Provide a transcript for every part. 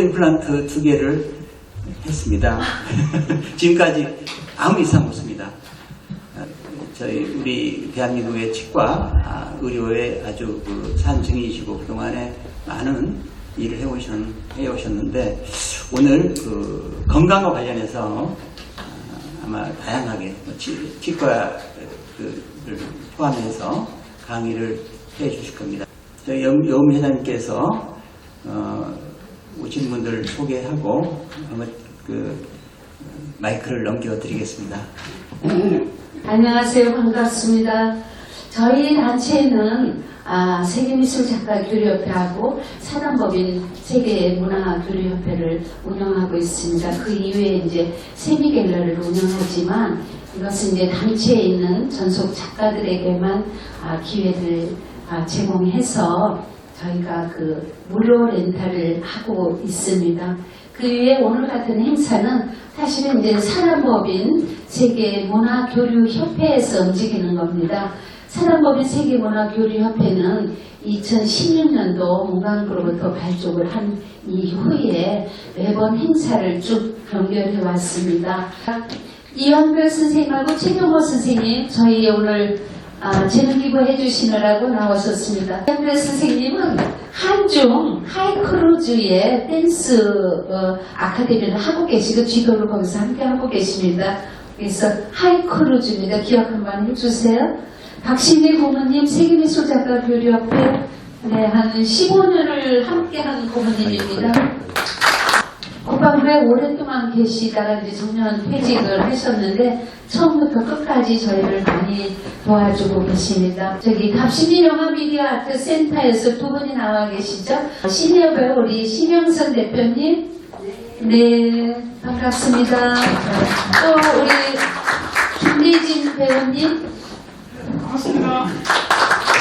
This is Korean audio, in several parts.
임플란트 2개를 했습니다. 지금까지 아무 이상 없습니다. 우리 대한민국의 치과 의료에 아주 산증이시고 그동안에 많은 일을 해오셨는데 오늘 건강과 관련해서 아마 다양하게 치과를 포함해서 강의를 해주실 겁니다. 저희 여음 회장님께서 오신 분들을 소개하고 마이크를 넘겨드리겠습니다. 안녕하세요. 반갑습니다. 저희 단체는 세계미술작가교류협회하고 사단법인 세계문화교류협회를 운영하고 있습니다. 그 이외에 이제 세미갤러리를 운영하지만 이것은 이제 단체에 있는 전속 작가들에게만 기회를 제공해서 저희가 무료 렌탈을 하고 있습니다. 그 외에 오늘 같은 행사는 사실은 이제 사단법인 세계문화교류협회에서 움직이는 겁니다. 사단법인 세계문화교류협회는 2016년도 문광부로부터 발족을 한 이후에 매번 행사를 쭉 연결해 왔습니다. 이완별 선생님하고 최경호 선생님 저희 오늘 재능 기부해 주시느라고 나오셨습니다. 이완별 선생님은 한중 하이크루즈의 댄스 아카데미를 하고 계시고 지도를 거기서 함께 하고 계십니다. 그래서 하이크루즈입니다. 기억 한번 해주세요. 박신희 고모님 세계미술작가교류협회 한 15년을 함께한 고모님입니다. 국방부에 오랫동안 계시다가 이제 정년 퇴직을 하셨는데 처음부터 끝까지 저희를 많이 도와주고 계십니다. 저기 갑신희 영화미디어 아트 센터에서 두 분이 나와 계시죠? 시니어 배우 우리 신영선 대표님, 네 반갑습니다. 또 우리 김대진 배우님, 반갑습니다.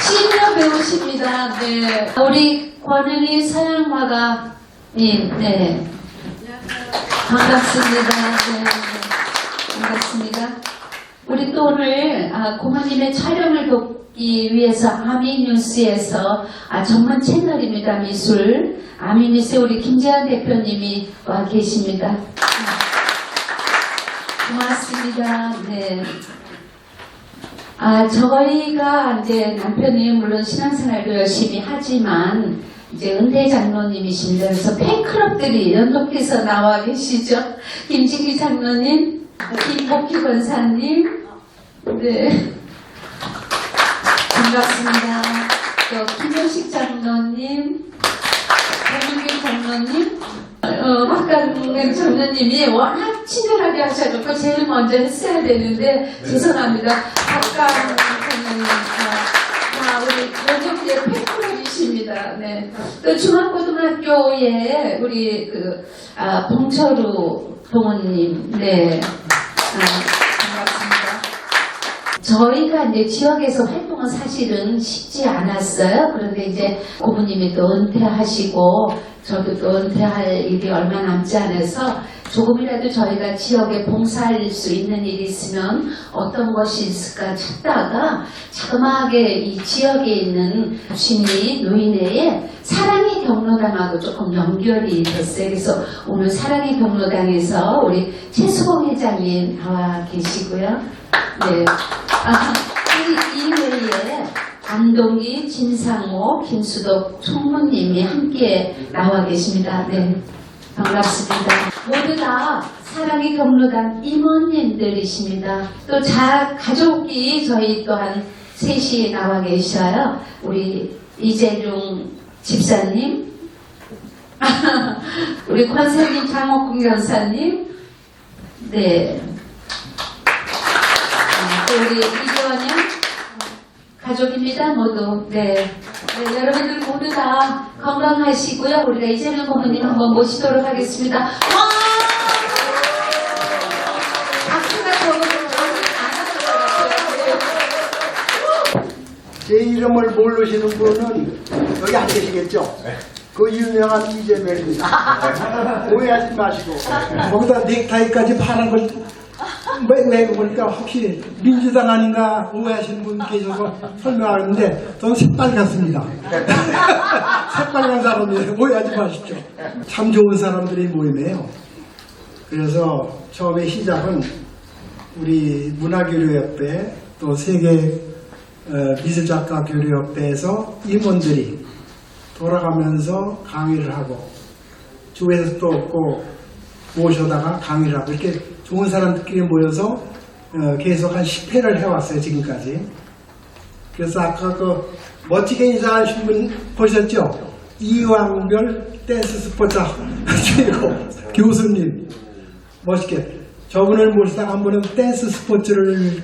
시니어 배우십니다. 네, 우리 권은희 서양화가님, 네. 반갑습니다. 네, 반갑습니다. 우리 또 오늘 고모님의 촬영을 돕기 위해서 아미뉴스에서 전문 채널입니다. 미술 아미뉴스에 우리 김재환 대표님이 와 계십니다. 고맙습니다. 네. 저희가 이제 남편이 물론 신앙생활도 열심히 하지만 이제 은퇴 장로님이십니다. 그래서 팬클럽들이 연속해서 나와 계시죠. 김진기 장로님, 김복희 권사님, 네 반갑습니다. 또 김효식 장로님, 박윤길 장로님, 박강래 장로님이 워낙 친절하게 하셔서 제일 먼저 했어야 되는데 죄송합니다. 박강 장로님, 우리 연속대 팬클럽이십니다. 네. 또 중앙고등학교에 우리 봉철우 동원님, 네. 반갑습니다. 저희가 이제 지역에서 활동은 사실은 쉽지 않았어요. 그런데 이제 고모님이 또 은퇴하시고 저도 또 은퇴할 일이 얼마 남지 않아서 조금이라도 저희가 지역에 봉사할 수 있는 일이 있으면 어떤 것이 있을까 찾다가 자그마하게 이 지역에 있는 주신리 노인회에 사랑의 경로당하고 조금 연결이 됐어요. 그래서 오늘 사랑의 경로당에서 우리 최수봉 회장님 나와 계시고요. 네. 이 회의에 안동기, 진상호, 김수덕 총무님이 함께 나와 계십니다. 네. 반갑습니다. 모두 다 사랑의 경로당 임원님들이십니다. 또 가족이 저희 또한 셋이 나와 계셔요. 우리 이재룡 집사님, 우리 권세민 장옥궁 변사님, 네. 또 우리 이재원양 가족입니다. 모두. 네. 네, 여러분들 모두 다 건강하시고요. 우리가 이재명 고모님 한번 모시도록 하겠습니다. 와! 박수가 제 이름을 모르시는 분은 여기 안 계시겠죠? 그 유명한 이재명입니다. 오해하지 마시고. 거기다 넥타이까지 파란 걸 왜 보니까 혹시 민주당 아닌가 오해하시는 분 계셔서 설명하는데 저는 새빨갛습니다. 새빨간 사람이에요. 오해하지 마십시오. 참 좋은 사람들이 모임이에요. 그래서 처음에 시작은 우리 문화교류협회 또 세계 미술작가교류협회에서 임원들이 돌아가면서 강의를 하고 주에서 또 없고 모셔다가 강의를 하고 이렇게 좋은 사람들끼리 모여서 계속 한 10회를 해왔어요 지금까지. 그래서 아까 그 멋지게 인사하신 분 보셨죠? 이왕별 댄스 스포츠 최고 교수님 멋있게 저분을 모시다가 한 번은 댄스 스포츠를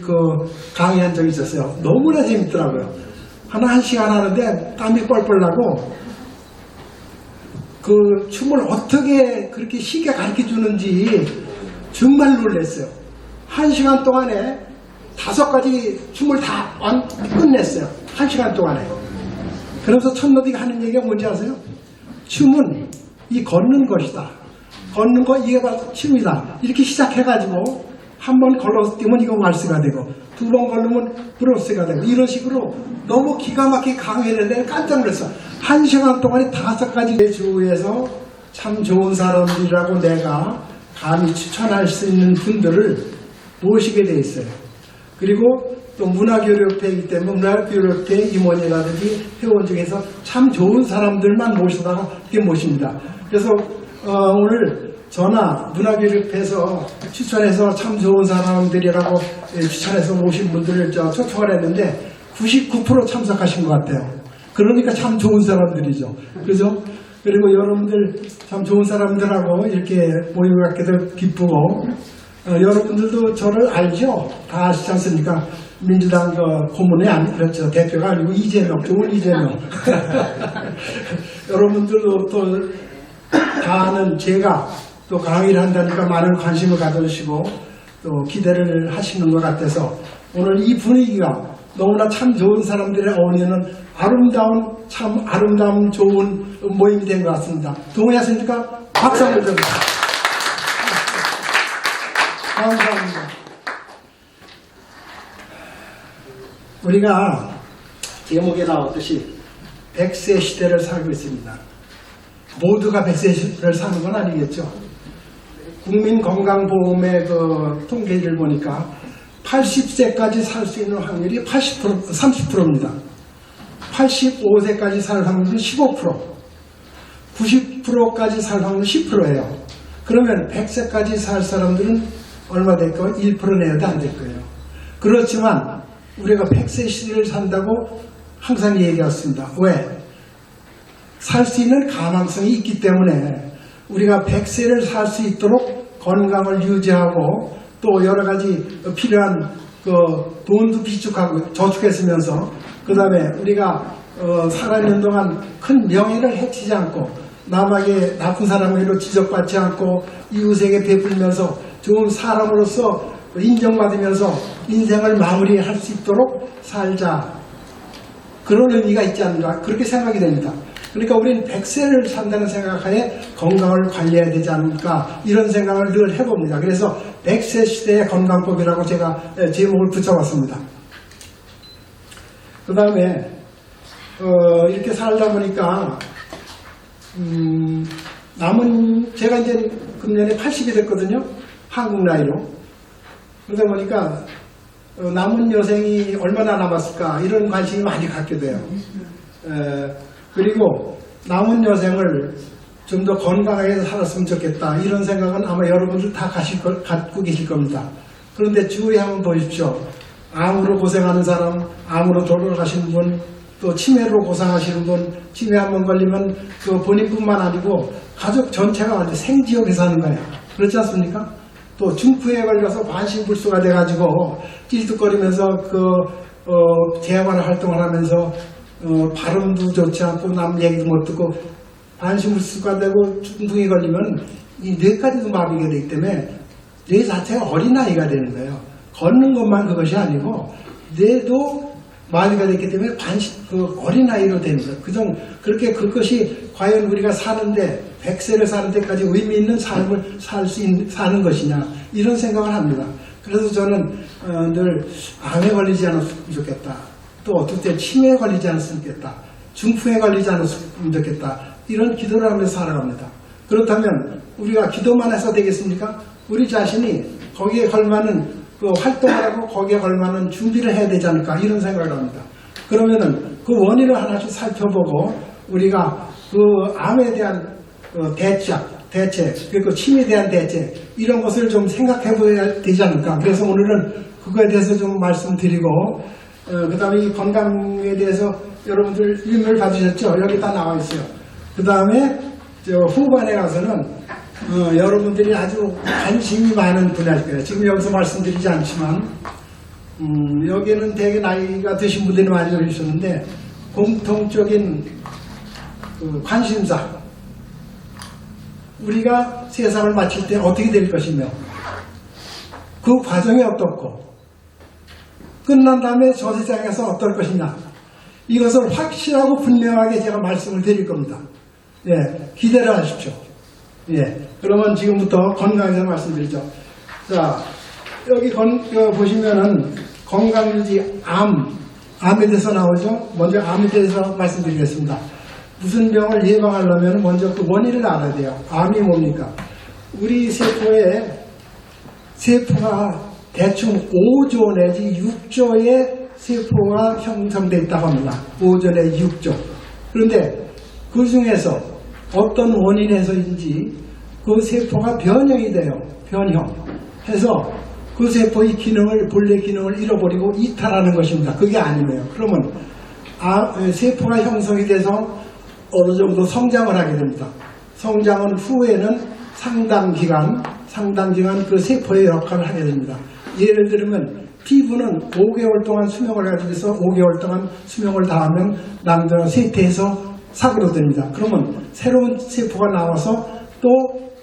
강의한 적이 있었어요. 너무나 재밌더라고요. 한 시간 하는데 땀이 뻘뻘 나고 그 춤을 어떻게 그렇게 쉽게 가르쳐 주는지 정말 놀랐어요. 1시간 동안에 5가지 춤을 다 끝냈어요. 1시간 동안에. 그래서 첫너디가 하는 얘기가 뭔지 아세요? 춤은 이 걷는 것이다. 걷는 거 이게 바로 춤이다. 이렇게 시작해가지고 한 번 걸어서 뛰면 이거 왈스가 되고 2번 걸으면 브로스가 되고 이런 식으로 너무 기가 막히게 강의를 했는데 깜짝 놀랐어. 1시간 동안에 5가지 주에서 참 좋은 사람들이라고 내가 감히 추천할 수 있는 분들을 모시게 돼 있어요. 그리고 또 문화교류협회이기 때문에 문화교류협회 임원이라든지 회원 중에서 참 좋은 사람들만 모시다가 이렇게 모십니다. 그래서 오늘 저나 문화교류협회에서 추천해서 참 좋은 사람들이라고 추천해서 모신 분들을 초청을 했는데 99% 참석하신 것 같아요. 그러니까 참 좋은 사람들이죠. 그죠? 그리고 여러분들 참 좋은 사람들하고 이렇게 모임을 갖게 도 기쁘고 여러분들도 저를 알죠? 다 아시지 않습니까? 민주당 고문이 그렇죠. 대표가 아니고 이재명, 좋은 이재명. 여러분들도 또 다 아는 제가 또 강의를 한다니까 많은 관심을 가져주시고 또 기대를 하시는 것 같아서 오늘 이 분위기가 너무나 참 좋은 사람들의 어울리는 참 아름다운 좋은 모임이 된 것 같습니다. 동의하십니까? 박수 한번 주세요. 감사합니다. 우리가 제목에 나왔듯이 100세 시대를 살고 있습니다. 모두가 100세 시대를 사는 건 아니겠죠. 국민건강보험의 통계를 보니까 80세까지 살 수 있는 확률이 30%입니다. 85세까지 살 확률은 15%, 90%까지 살 확률은 10%예요. 그러면 100세까지 살 사람들은 얼마 될 거예요? 1% 내야도 안 될 거예요. 그렇지만 우리가 100세 시대를 산다고 항상 얘기했습니다. 왜? 살 수 있는 가망성이 있기 때문에 우리가 100세를 살 수 있도록 건강을 유지하고 또 여러 가지 필요한 돈도 비축하고 저축했으면서 그 다음에 우리가 살아있는 동안 큰 명예를 해치지 않고 남에게 나쁜 사람으로 지적받지 않고 이웃에게 베풀면서 좋은 사람으로서 인정받으면서 인생을 마무리할 수 있도록 살자. 그런 의미가 있지 않는가 그렇게 생각이 됩니다. 그러니까 우리는 100세를 산다는 생각하에 건강을 관리해야 되지 않을까 이런 생각을 늘 해봅니다. 그래서 100세 시대의 건강법이라고 제가 제목을 붙여봤습니다. 그 다음에 이렇게 살다 보니까 제가 이제 금년에 80이 됐거든요. 한국 나이로. 그러다 보니까 남은 여생이 얼마나 남았을까 이런 관심이 많이 갖게 돼요. 그리고 남은 여생을 좀 더 건강하게 살았으면 좋겠다 이런 생각은 아마 여러분들 다 갖고 계실 겁니다. 그런데 주위에 한번 보십시오. 암으로 고생하는 사람, 암으로 돌아가시는 분, 또 치매로 고생하시는 분, 치매 한번 걸리면 그 본인뿐만 아니고 가족 전체가 완전 생지옥에 사는 거예요. 그렇지 않습니까? 또 중풍에 걸려서 반신불수가 돼가지고 찔뚝거리면서 재활 활동을 하면서 발음도 좋지 않고 남 얘기도 못 듣고 반신불수가 되고 중풍에 걸리면 이 뇌까지도 마비가 되기 때문에 뇌 자체가 어린아이가 되는 거예요. 걷는 것만 그것이 아니고 뇌도 마비가 됐기 때문에 어린아이로 되는 거예요. 그렇게 그것이 과연 우리가 사는데 100세를 사는 데까지 의미 있는 삶을 사는 것이냐 이런 생각을 합니다. 그래서 저는 늘 암에 걸리지 않았으면 좋겠다. 또 어떨 때 치매에 걸리지 않았으면 좋겠다. 중풍에 걸리지 않았으면 좋겠다. 이런 기도를 하면서 살아갑니다. 그렇다면 우리가 기도만 해서 되겠습니까? 우리 자신이 거기에 걸맞는 그 활동을 하고 거기에 걸맞는 준비를 해야 되지 않을까 이런 생각을 합니다. 그러면은 그 원인을 하나씩 살펴보고 우리가 그 암에 대한 대책, 그리고 침에 대한 대책 이런 것을 좀 생각해 봐야 되지 않을까. 그래서 오늘은 그거에 대해서 좀 말씀드리고 그 다음에 이 건강에 대해서 여러분들 의문을 받으셨죠? 여기 다 나와 있어요. 그 다음에 후반에 가서는 여러분들이 아주 관심이 많은 분야일 거예요. 지금 여기서 말씀드리지 않지만 여기는 되게 나이가 드신 분들이 많이 오셨는데 공통적인 관심사 우리가 세상을 마칠 때 어떻게 될 것이며 그 과정이 어떻고 끝난 다음에 저 세상에서 어떨 것이냐 이것을 확실하고 분명하게 제가 말씀을 드릴 겁니다. 예, 기대를 하십시오. 예, 그러면 지금부터 건강에서 말씀드리죠. 자, 여기 보시면은 건강유지 암에 대해서 나오죠. 먼저 암에 대해서 말씀드리겠습니다. 무슨 병을 예방하려면 먼저 그 원인을 알아야 돼요. 암이 뭡니까? 우리 세포가 대충 5조 내지 6조의 세포가 형성되어 있다고 합니다. 5조 내지 6조. 그런데 그 중에서 어떤 원인에서인지 그 세포가 변형이 돼요. 변형해서 그 세포의 본래 기능을 잃어버리고 이탈하는 것입니다. 그게 아니에요. 그러면 세포가 형성이 돼서 어느 정도 성장을 하게 됩니다. 성장은 후에는 상당 기간 그 세포의 역할을 하게 됩니다. 예를 들면 피부는 5개월 동안 수명을 가지고 있어 5개월 동안 수명을 다하면 남자가 쇠퇴해서 사그러듭니다. 그러면 새로운 세포가 나와서 또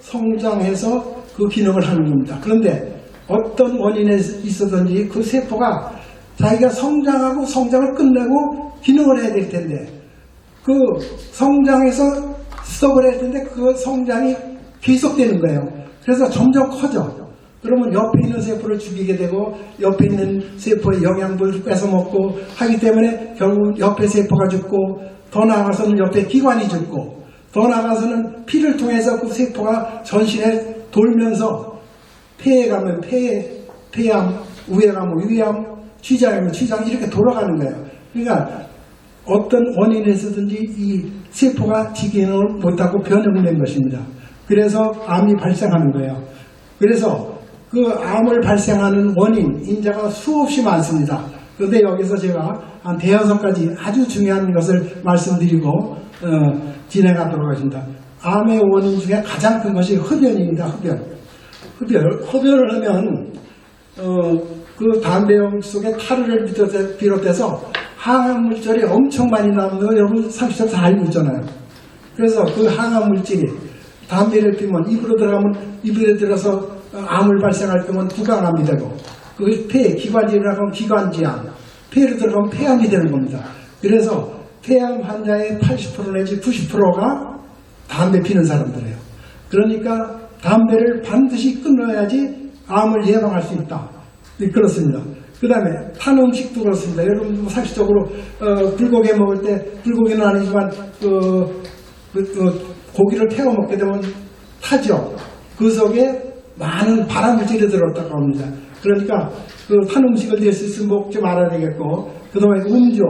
성장해서 그 기능을 하는 겁니다. 그런데 어떤 원인에 있어든지 그 세포가 자기가 성장하고 성장을 끝내고 기능을 해야 될 텐데 그 성장해서 스톱을 해야 되는데 그 성장이 계속되는 거예요. 그래서 점점 커져. 그러면 옆에 있는 세포를 죽이게 되고 옆에 있는 세포의 영양분을 뺏어먹고 하기 때문에 결국 옆에 세포가 죽고 더 나아가서는 옆에 기관이 죽고 더 나아가서는 피를 통해서 그 세포가 전신에 돌면서 폐에 가면 폐암, 우에 가면 위암, 췌장에 가면 췌장 이렇게 돌아가는 거예요. 그러니까 어떤 원인에서든지 이 세포가 기능을 못하고 변형된 것입니다. 그래서 암이 발생하는 거예요. 그래서 그 암을 발생하는 원인, 인자가 수없이 많습니다. 그런데 여기서 제가 한 5가지 아주 중요한 것을 말씀드리고 진행하도록 하겠습니다. 암의 원인 중에 가장 큰 것이 흡연입니다. 흡연을 하면 그 담배용 속에 타르를 비롯해서 항암물질이 엄청 많이 나오는 거 여러분 상식적으로 다 알고 있잖아요. 그래서 그 항암물질이 담배를 피우면 입으로 들어서 암을 발생할 경우는 부강암이 되고 그 기관지를 하면 기관지암, 폐로 들어가면 폐암이 되는 겁니다. 그래서 폐암 환자의 80% 내지 90%가 담배 피는 사람들이에요. 그러니까 담배를 반드시 끊어야지 암을 예방할 수 있다. 그렇습니다. 그 다음에 탄 음식도 그렇습니다. 여러분 상식적으로 불고기 먹을 때 불고기는 아니지만 고기를 태워 먹게 되면 타죠. 그 속에 많은 발암물질이 들어있다고 합니다. 그러니까 그 탄 음식을 낼 수 있으면 먹지 말아야 되겠고 그 다음에 음주.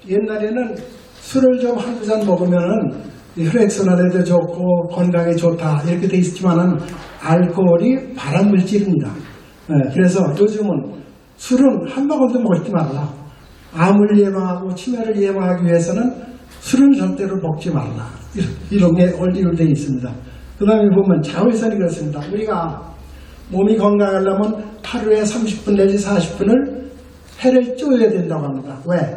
옛날에는 술을 좀 한두 잔 먹으면은 혈액순환에도 좋고 건강에 좋다 이렇게 돼 있지만은 알코올이 발암물질입니다. 그래서 요즘은 술은 한 방울도 먹지 말라. 암을 예방하고 치매를 예방하기 위해서는 술은 절대로 먹지 말라. 이런 게 원리로 되어 있습니다. 그 다음에 보면 자외선이 그렇습니다. 우리가 몸이 건강하려면 하루에 30분 내지 40분을 해를 쬐어야 된다고 합니다. 왜?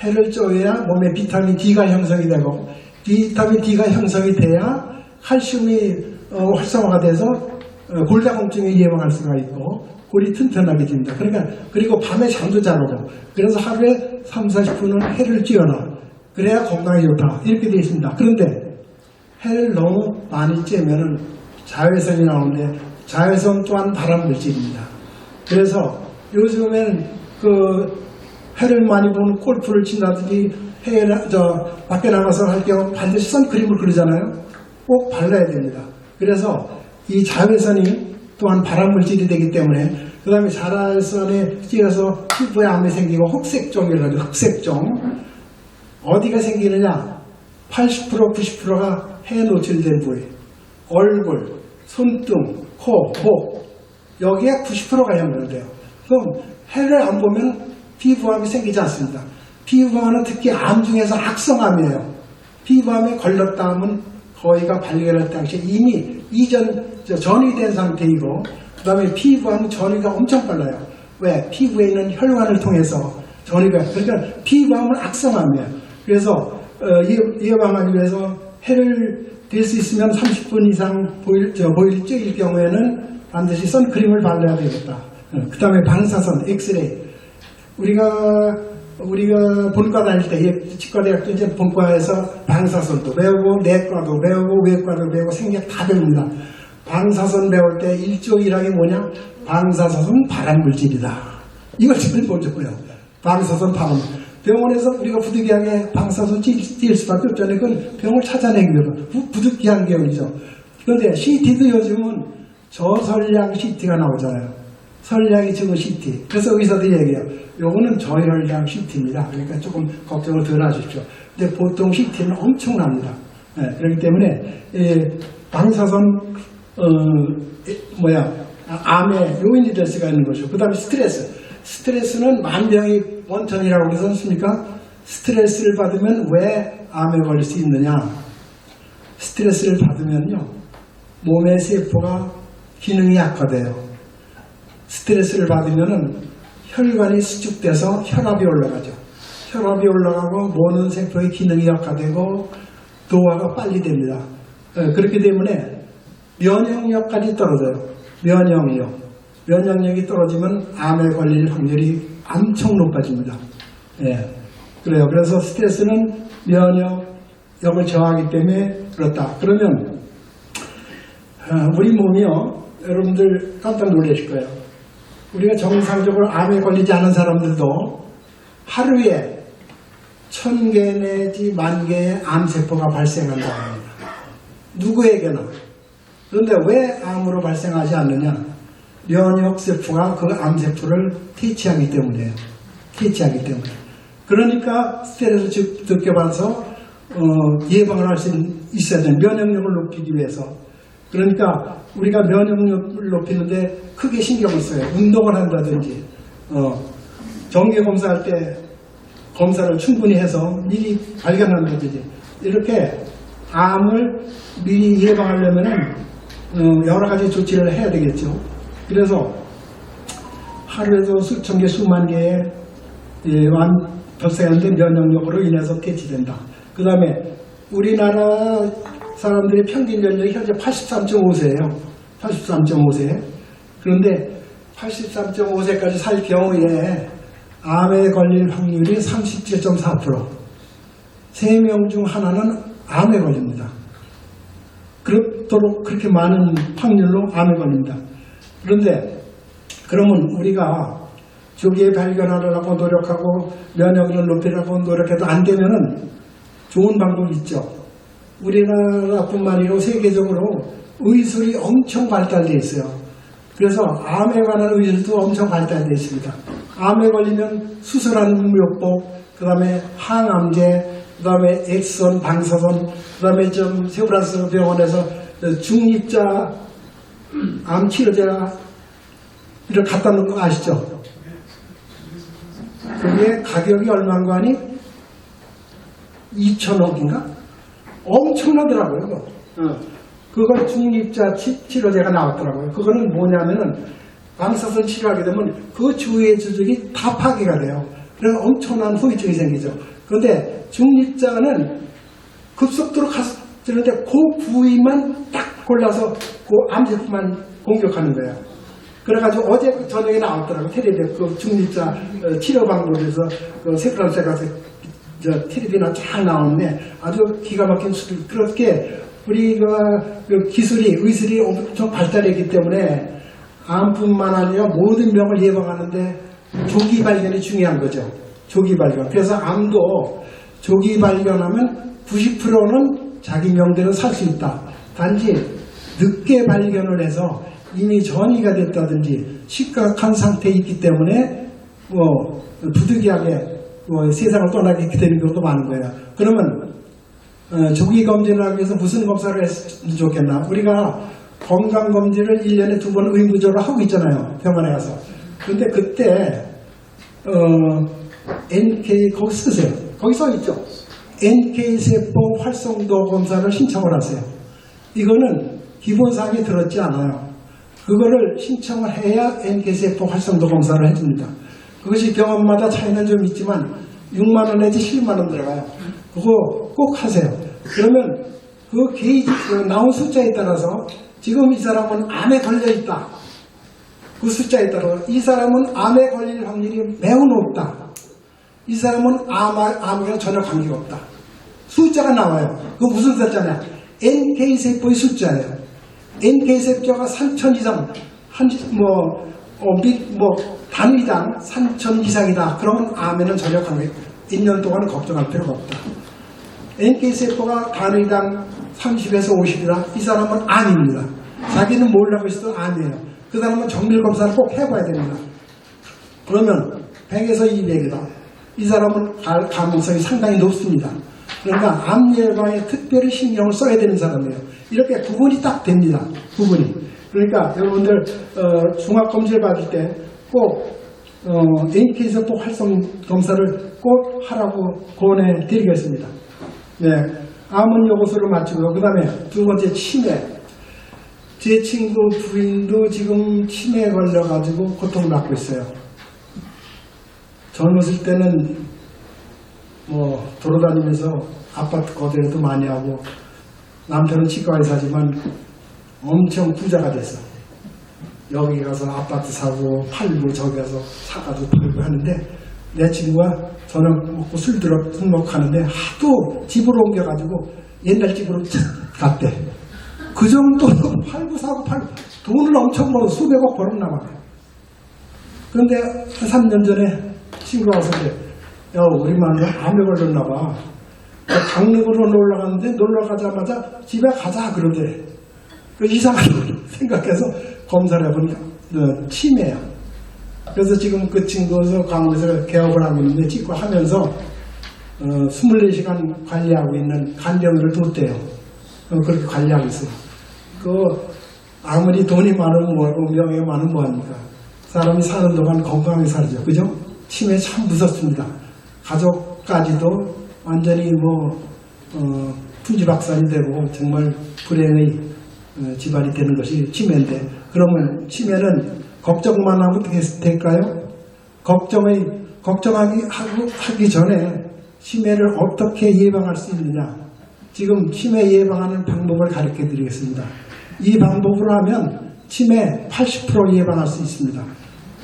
해를 쬐어야 몸에 비타민 D가 형성이 되고 비타민 D가 형성이 돼야 칼슘이 활성화가 돼서 골다공증을 예방할 수가 있고 골이 튼튼하게 됩니다. 그리고 밤에 잠도 잘 오고 그래서 하루에 30-40분은 해를 쬐어라. 그래야 건강에 좋다. 이렇게 되어 있습니다. 그런데 해를 너무 많이 쬐면은 자외선이 나오는데 자외선 또한 발암물질입니다. 그래서 요즘엔 그 해를 많이 보는 골프를 친다든지 밖에 나가서 할 경우 반드시 선크림을 그리잖아요. 꼭 발라야 됩니다. 그래서 이 자외선이 또한 발암물질이 되기 때문에 그 다음에 자외선에 찌어서 피부에 암이 생기고 흑색종이라고 하죠. 흑색종. 어디가 생기느냐? 80% 90%가 해에 노출된 부위. 얼굴, 손등, 코, 목 여기에 90%가 연결돼요. 그럼 해를 안 보면 피부암이 생기지 않습니다. 피부암은 특히 암 중에서 악성암이에요. 피부암에 걸렸다 하면 거의가 발견할 당시에 이미 전이된 상태이고 그 다음에 피부암은 전이가 엄청 빨라요. 왜? 피부에 있는 혈관을 통해서 전이가 그러니까 피부암은 악성암이에요. 그래서 예방하기 위해서 해를 될 수 있으면 30분 이상 보일 쬐일 경우에는 반드시 선크림을 발라야 되겠다. 그 다음에 방사선, 엑스레이. 우리가 본과 다닐 때, 치과대학도 이제 본과에서 방사선도 배우고, 내과도 배우고, 외과도 배우고, 생략 다 배웁니다. 방사선 배울 때 1조 1항이 뭐냐? 방사선은 발암물질이다. 이걸 제일 먼저 보여요. 방사선 발암. 병원에서 우리가 부득이하게 방사선 찔 수밖에 없잖아요. 그건 병을 찾아내기 위해서 부득이한 경우이죠. 그런데 CT도 요즘은 저설량 CT가 나오잖아요. 설량이 적은 CT. 그래서 의사들이 얘기해요. 요거는 저혈량 CT입니다. 그러니까 조금 걱정을 덜 하십시오. 근데 보통 CT는 엄청납니다. 그렇기 때문에 방사선 암의 요인이 될 수가 있는 거죠. 그 다음에 스트레스는 만병의 원천이라고 그러지 않습니까? 스트레스를 받으면 왜 암에 걸릴 수 있느냐? 스트레스를 받으면요, 몸의 세포가 기능이 약화돼요. 스트레스를 받으면은 혈관이 수축돼서 혈압이 올라가죠. 혈압이 올라가고 모든 세포의 기능이 약화되고 노화가 빨리 됩니다. 그렇기 때문에 면역력까지 떨어져요. 면역력이 떨어지면 암에 걸릴 확률이 엄청 높아집니다. 그래요. 그래서 스트레스는 면역력을 저하하기 때문에 그렇다. 그러면 우리 몸이요, 여러분들 깜짝 놀라실 거예요. 우리가 정상적으로 암에 걸리지 않은 사람들도 하루에 1000개 내지 10,000개의 암세포가 발생한다고 합니다. 누구에게나. 그런데 왜 암으로 발생하지 않느냐? 면역세포가 그 암세포를 퇴치하기 때문이에요. 그러니까 스트레스 느껴봐서 예방을 할 수 있어야 돼요. 면역력을 높이기 위해서. 그러니까 우리가 면역력을 높이는데 크게 신경을 써요. 운동을 한다든지 정기검사할 때 검사를 충분히 해서 미리 발견한다든지 이렇게 암을 미리 예방하려면 여러 가지 조치를 해야 되겠죠. 그래서 하루에도 수천 개, 수만 개의 암 발생하는데 면역력으로 인해서 퇴치된다. 그 다음에 우리나라 사람들의 평균 연령이 현재 83.5세예요. 83.5세. 그런데 83.5세까지 살 경우에 암에 걸릴 확률이 37.4%. 3명 중 하나는 암에 걸립니다. 그렇게 많은 확률로 암에 걸립니다. 그런데 그러면 우리가 조기에 발견하려고 노력하고 면역력을 높이려고 노력해도 안 되면은 좋은 방법이 있죠. 우리나라뿐만 아니라 세계적으로 의술이 엄청 발달되어 있어요. 그래서 암에 관한 의술도 엄청 발달되어 있습니다. 암에 걸리면 수술하는 요법, 그 다음에 항암제, 그 다음에 액선, 방사선, 그 다음에 세브란스 병원에서 중립자 암 치료제가 이렇게 갖다 놓은 거 아시죠? 그게 가격이 얼마인가 하니 2,000억인가? 엄청나더라고요. 그걸 중립자 치료제가 나왔더라고요. 그거는 뭐냐면은 방사선 치료하게 되면 그 주위의 조직이 다 파괴가 돼요. 그래서 엄청난 후유증이 생기죠. 그런데 중립자는 급속도로 가서는데 그 부위만 딱 골라서 그 암세포만 공격하는 거예요. 그래가지고 어제 저녁에 나왔더라고요. 텔레비에 그 중립자 치료 방법에서 그 세브란스에 가서 텔레비나 쫙 나오는데 아주 기가 막힌 수술. 그렇게 우리가 그 기술이, 의술이 엄청 발달했기 때문에 암뿐만 아니라 모든 병을 예방하는데 조기 발견이 중요한 거죠. 조기 발견. 그래서 암도 조기 발견하면 90%는 자기 명대로 살 수 있다. 단지 늦게 발견을 해서 이미 전이가 됐다든지 심각한 상태에 있기 때문에 부득이하게 세상을 떠나게 되는 경우도 많은 거예요. 그러면 조기 검진을 하기 위해서 무슨 검사를 했으면 좋겠나? 우리가 건강검진을 1년에 2번 의무적으로 하고 있잖아요. 병원에 가서. 그런데 그때 NK 거기 쓰세요. 거기 써 있죠. NK세포 활성도 검사를 신청을 하세요. 이거는 기본사항에 들었지 않아요. 그거를 신청을 해야 NK세포 활성도 검사를 해줍니다. 그것이 병원마다 차이는 좀 있지만 6만 원 내지 7만 원 들어가요. 그거 꼭 하세요. 그러면 그 게이지, 나온 숫자에 따라서 지금 이 사람은 암에 걸려있다. 그 숫자에 따라서 이 사람은 암에 걸릴 확률이 매우 높다. 이 사람은 암이랑 전혀 관계가 없다. 숫자가 나와요. 그거 무슨 숫자냐? NK세포의 숫자예요. NK세포가 3,000 이상, 단위당 3,000 이상이다. 그러면 암에는 전혀 관계, 1년 동안은 걱정할 필요가 없다. NK세포가 단위당 30에서 50이다. 이 사람은 암입니다. 자기는 모르라고 했어도 암이에요. 그 사람은 정밀검사를 꼭 해봐야 됩니다. 그러면 100에서 200이다. 이 사람은 가능성이 상당히 높습니다. 그러니까 암 예방에 특별히 신경을 써야 되는 사람이에요. 이렇게 구분이 딱 됩니다. 구분이. 그러니까 여러분들 종합검진을 받을 때 꼭 NK세포 활성 검사를 꼭 하라고 권해드리겠습니다. 네, 암은 요것으로 마치고요. 그 다음에 두 번째 치매. 제 친구 부인도 지금 치매에 걸려가지고 고통을 받고 있어요. 젊었을 때는 돌아다니면서 아파트 거래도 많이 하고 남편은 치과 의사지만 엄청 부자가 됐어. 여기 가서 아파트 사고 팔고 저기 가서 사가지고 팔고 하는데 내 친구가 저녁 먹고 술 먹고 하는데 하도 집으로 옮겨가지고 옛날 집으로 갔대. 그 정도로 팔고 사고 돈을 엄청 벌어 수백억 벌었나 봐요. 그런데 한 3년 전에 친구가 와서 그래. 야, 우리 마누라 암에 걸렸나 봐. 강릉으로 놀러 갔는데 놀러 가자마자 집에 가자 그러대. 이상하다고 생각해서 검사를 해보니까 치매야. 그래서 지금 그 친구에서 강릉에서 개업을 하고 있는데 치과 하면서 24시간 관리하고 있는 간병인을 뒀대요. 그렇게 관리하고 있어요. 아무리 돈이 많으면 뭐하고 명예가 많으면 뭐합니까? 사람이 사는 동안 건강하게 살죠. 그죠? 치매 참 무섭습니다. 가족까지도 완전히 투지박산이 되고 정말 불행의 집안이 되는 것이 치매인데, 그러면 치매는 걱정만 하면 어떻게 될까요? 걱정하기 전에 치매를 어떻게 예방할 수 있느냐? 지금 치매 예방하는 방법을 가르쳐 드리겠습니다. 이 방법으로 하면 치매 80% 예방할 수 있습니다.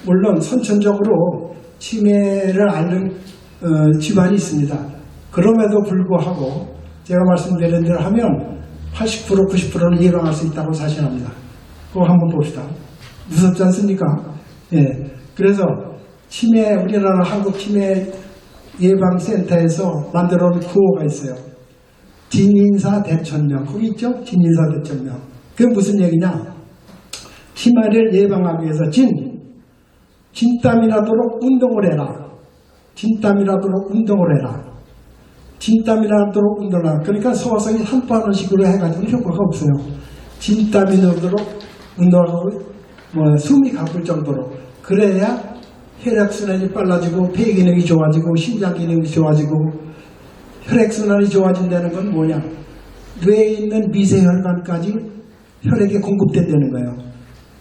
물론 선천적으로 치매를 앓는 집안이 있습니다. 그럼에도 불구하고 제가 말씀드린 대로 하면 80% 90%는 예방할 수 있다고 자신합니다. 그거 한번 봅시다. 무섭지 않습니까? 예. 그래서 우리나라 한국 치매 예방센터에서 만들어 놓은 구호가 있어요. 진인사 대천명. 거기 있죠? 진인사 대천명. 그게 무슨 얘기냐? 치매를 예방하기 위해서 진땀이 나도록 운동을 해라. 진땀이 나도록 운동을 해라. 진땀이 나도록 운동을 해라. 그러니까 서서히 산보하는 식으로 해가지고 효과가 없어요. 진땀이 나도록 운동하고 숨이 가쁠 정도로. 그래야 혈액순환이 빨라지고 폐기능이 좋아지고 심장기능이 좋아지고 혈액순환이 좋아진다는 건 뭐냐? 뇌에 있는 미세혈관까지 혈액이 공급된다는 거예요.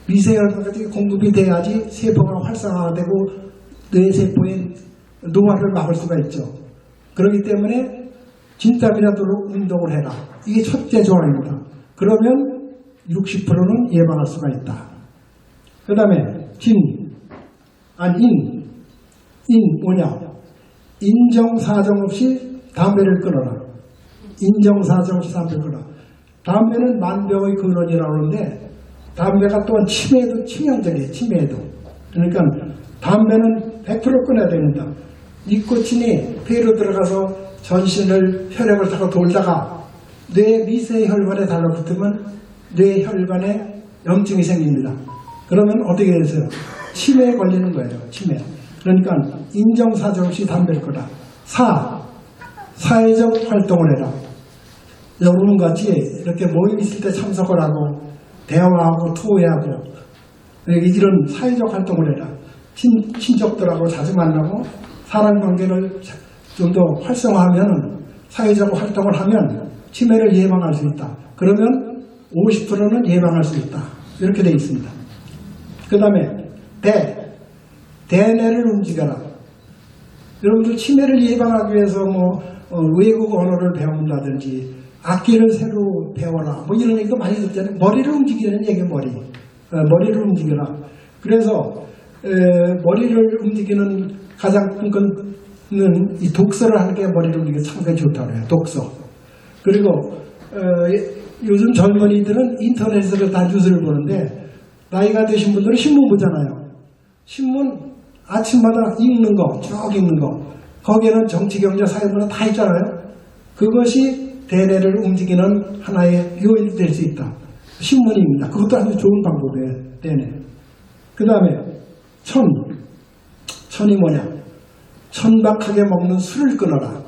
미세혈관까지 공급이 돼야지 세포가 활성화되고 뇌세포의 노화를 막을 수가 있죠. 그렇기 때문에 진땀이 나도록 운동을 해라. 이게 첫째 조항입니다. 그러면 60%는 예방할 수가 있다. 그 다음에 뭐냐? 인정사정 없이 담배를 끊어라. 인정사정 없이 담배를 끊어라. 담배는 만병의 근원이라고 하는데 담배가 또한 치매에도 치명적이에요. 치매에도. 그러니까 담배는 100% 끊어야 됩니다. 니코틴이 폐로 들어가서 전신을 혈액을 타고 돌다가 뇌 미세혈관에 달라붙으면 뇌혈관에 염증이 생깁니다. 그러면 어떻게 되세요? 치매에 걸리는 거예요. 치매. 그러니까 인정사정 없이 담배를 끊어라. 사회적 활동을 해라. 여러분같이 이렇게 모임 있을 때 참석을 하고 대화하고 토의하고 이런 사회적 활동을 해라. 친족들하고 자주 만나고 사람관계를 좀 더 활성화하면 사회적 활동을 하면 치매를 예방할 수 있다. 그러면 50%는 예방할 수 있다. 이렇게 되어 있습니다. 그 다음에 대뇌를 움직여라. 여러분들 치매를 예방하기 위해서 외국 언어를 배운다든지 악기를 새로 배워라. 이런 얘기도 많이 듣잖아요. 머리를 움직이는 얘기예요. 머리를 움직여라. 그래서 머리를 움직이는 가장 큰 거는 이 독서를 하는 게 머리를 움직이기 상당히 좋다고 해요. 독서. 그리고 요즘 젊은이들은 인터넷으로 다 뉴스를 보는데 나이가 드신 분들은 신문 보잖아요. 신문 아침마다 읽는 거, 쭉 읽는 거. 거기에는 정치, 경제, 사회문화 다 있잖아요. 그것이 대뇌를 움직이는 하나의 요인이 될 수 있다. 신문입니다. 그것도 아주 좋은 방법이에요. 대뇌. 그 다음에 천이 뭐냐? 천박하게 먹는 술을 끊어라.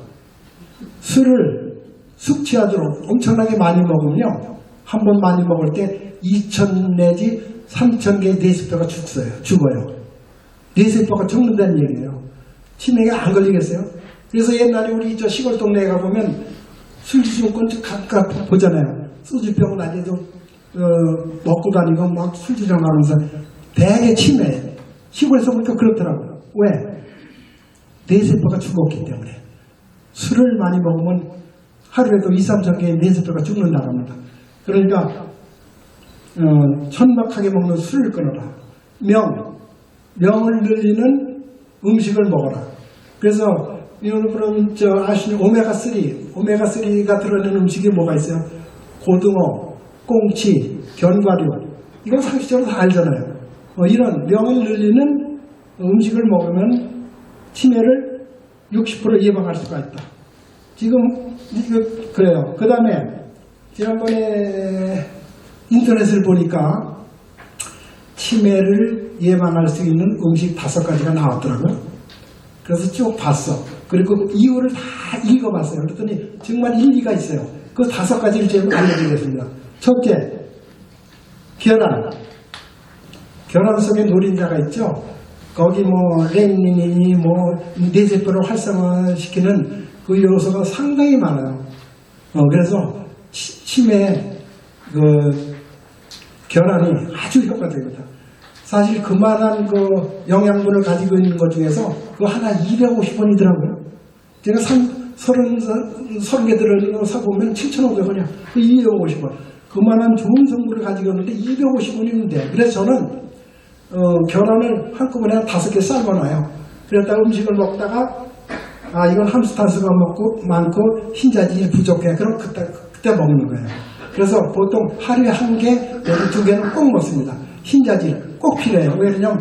술을 숙취하도록 엄청나게 많이 먹으면요. 한 번 많이 먹을 때 2,000 내지 3,000개의 뇌세포가 죽어요. 뇌세포가 죽는다는 얘기예요. 치매에 안 걸리겠어요? 그래서 옛날에 우리 저 시골 동네에 가보면 술주정권 각각 보잖아요. 소주병을 아직도 먹고 다니고 막 술주정하면서 대개 치매. 시골에서 보니까 그렇더라고요. 왜? 뇌세포가 죽었기 때문에. 술을 많이 먹으면 하루에도 2,000~3,000 개의 뇌세포가 죽는다고 합니다. 그러니까 천박하게 먹는 술을 끊어라. 명을 늘리는 음식을 먹어라. 그래서 여러분 아시는 오메가3가 들어있는 음식이 뭐가 있어요? 고등어, 꽁치, 견과류. 이건 상식적으로 다 알잖아요. 이런 명을 늘리는 음식을 먹으면 치매를 60% 예방할 수가 있다. 지금 그래요. 그 다음에 지난번에 인터넷을 보니까 치매를 예방할 수 있는 음식 5가지가 나왔더라고요. 그래서 쭉 봤어. 그리고 그 이유를 다 읽어봤어요. 그랬더니 정말 일리가 있어요. 그 5가지를 제가 알려드리겠습니다. 첫째, 계란. 계란 속에 노린자가 있죠. 거기 랭닌이 뇌세포를 활성화시키는 그 요소가 상당히 많아요. 그래서 치매에 계란이 아주 효과적입니다. 사실 그만한 영양분을 가지고 있는 것 중에서 그거 하나 250원이더라고요. 제가 30개 들어있는 거 사보면 7,500원이야. 250원. 그만한 좋은 성분을 가지고 있는데 250원이면 그래서 저는 계란을 한꺼번에 5개 삶아놔요. 그랬다가 음식을 먹다가 이건 함수탄수가 많고 흰자질이 부족해. 그럼 그때 먹는 거예요. 그래서 보통 하루에 1개 내지 2개는 꼭 먹습니다. 흰자질 꼭 필요해요. 왜냐면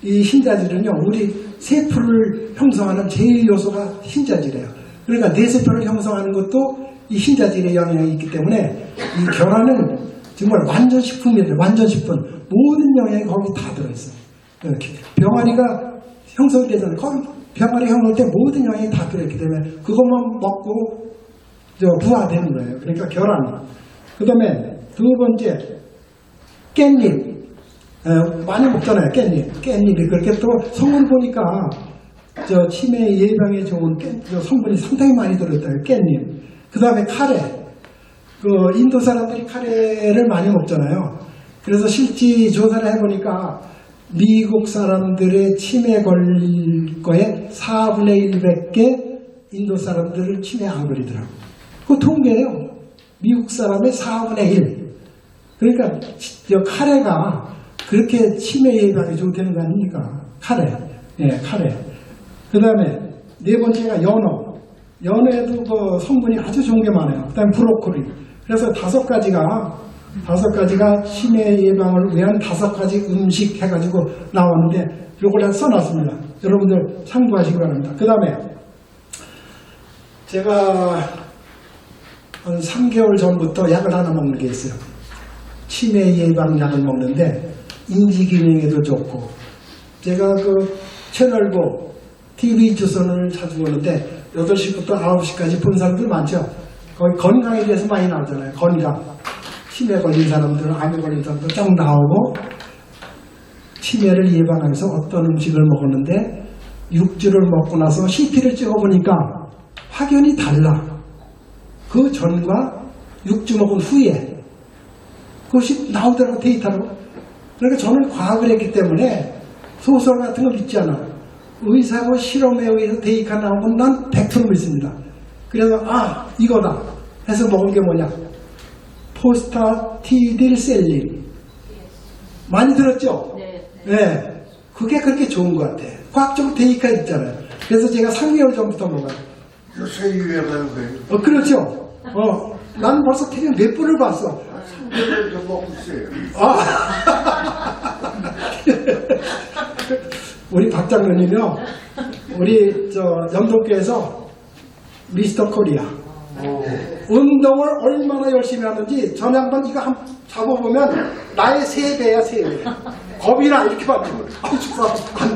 이 흰자질은요, 우리 세포를 형성하는 제일 요소가 흰자질이에요. 그러니까 뇌세포를 형성하는 것도 이 흰자질의 영향이 있기 때문에 이 계란은 정말 완전 식품이에요. 완전 식품. 모든 영양이 거기 다 들어있어요. 병아리가 형성이 되잖아요. 거기 병아리 형성할 때 모든 영양이 다 들어있기 때문에 그것만 먹고 부화되는 거예요. 그러니까 계란. 그 다음에 두 번째, 깻잎. 많이 먹잖아요. 깻잎이. 그렇게 또 성분 보니까 치매 예방에 좋은 성분이 상당히 많이 들어있다. 깻잎. 그 다음에 카레. 인도 사람들이 카레를 많이 먹잖아요. 그래서 실제 조사를 해보니까 미국 사람들의 치매 걸릴 거에 4분의 1밖에 인도 사람들은 치매 안 걸리더라고요. 그거 통계예요. 미국 사람의 4분의 1. 그러니까 카레가 그렇게 치매 예방에 좋다는 거 아닙니까? 카레. 카레. 그 다음에 네 번째가 연어. 연어에도 성분이 아주 좋은 게 많아요. 그 다음에 브로콜리. 그래서 5가지가 5가지가 치매 예방을 위한 5가지 음식 해가지고 나왔는데 요걸 다 써놨습니다. 여러분들 참고하시기 바랍니다. 그 다음에 제가 한 3개월 전부터 약을 하나 먹는 게 있어요. 치매 예방약을 먹는데 인지기능에도 좋고, 제가 그 채널보 TV조선을 자주 보는데 8시부터 9시까지 본 사람들 많죠. 거기 건강에 대해서 많이 나오잖아요. 건강. 치매 걸린 사람들, 암에 걸린 사람들 쫙 나오고, 치매를 예방해서 어떤 음식을 먹었는데 6주를 먹고 나서 CT를 찍어보니까 확연히 달라. 그 전과 6주 먹은 후에 그것이 나오더라고, 데이터로. 그러니까 저는 과학을 했기 때문에 소설 같은 거 믿지 않아요. 의사고 실험에 의해서 데이터가 나오면 난 100% 믿습니다. 그래서 이거다 해서 먹은 게 뭐냐, 포스타티딜셀린. 많이 들었죠? 네. 그게 그렇게 좋은 것 같아. 과학적으로 데이터가 있잖아요. 그래서 제가 3개월 전부터 먹어요. 요새 유행하는 거예요. 그렇죠. 난 벌써 TV 몇 번을 봤어. 3개월 전 먹고 있어요. 우리 박 장로님이요, 우리 영동교에서 미스터 코리아. 운동을 얼마나 열심히 하는지 전 양반 이거 한 잡아보면 나의 3배야, 3배. 겁이나 이렇게 받고, 안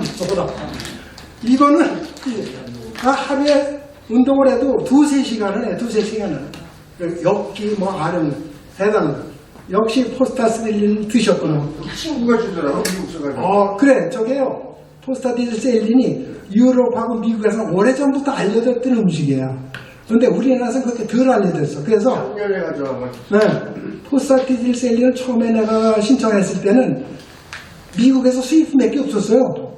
저거다. 이거는 하루에 운동을 해도 2~3시간을 해, 2~3시간을. 엽기, 아령, 대단한. 역시 포스타스딜린 드셨구나. 친구가 주더라고, 미국 사가지고. 그래, 저게요. 포스타디딜셀린이 유럽하고 미국에서 오래전부터 알려졌던 음식이에요. 그런데 우리나라에서는 그렇게 덜 알려졌어. 그래서 작년에 가져와가지고. 포스타디딜셀린을 처음에 내가 신청했을 때는 미국에서 수입품밖에 없었어요.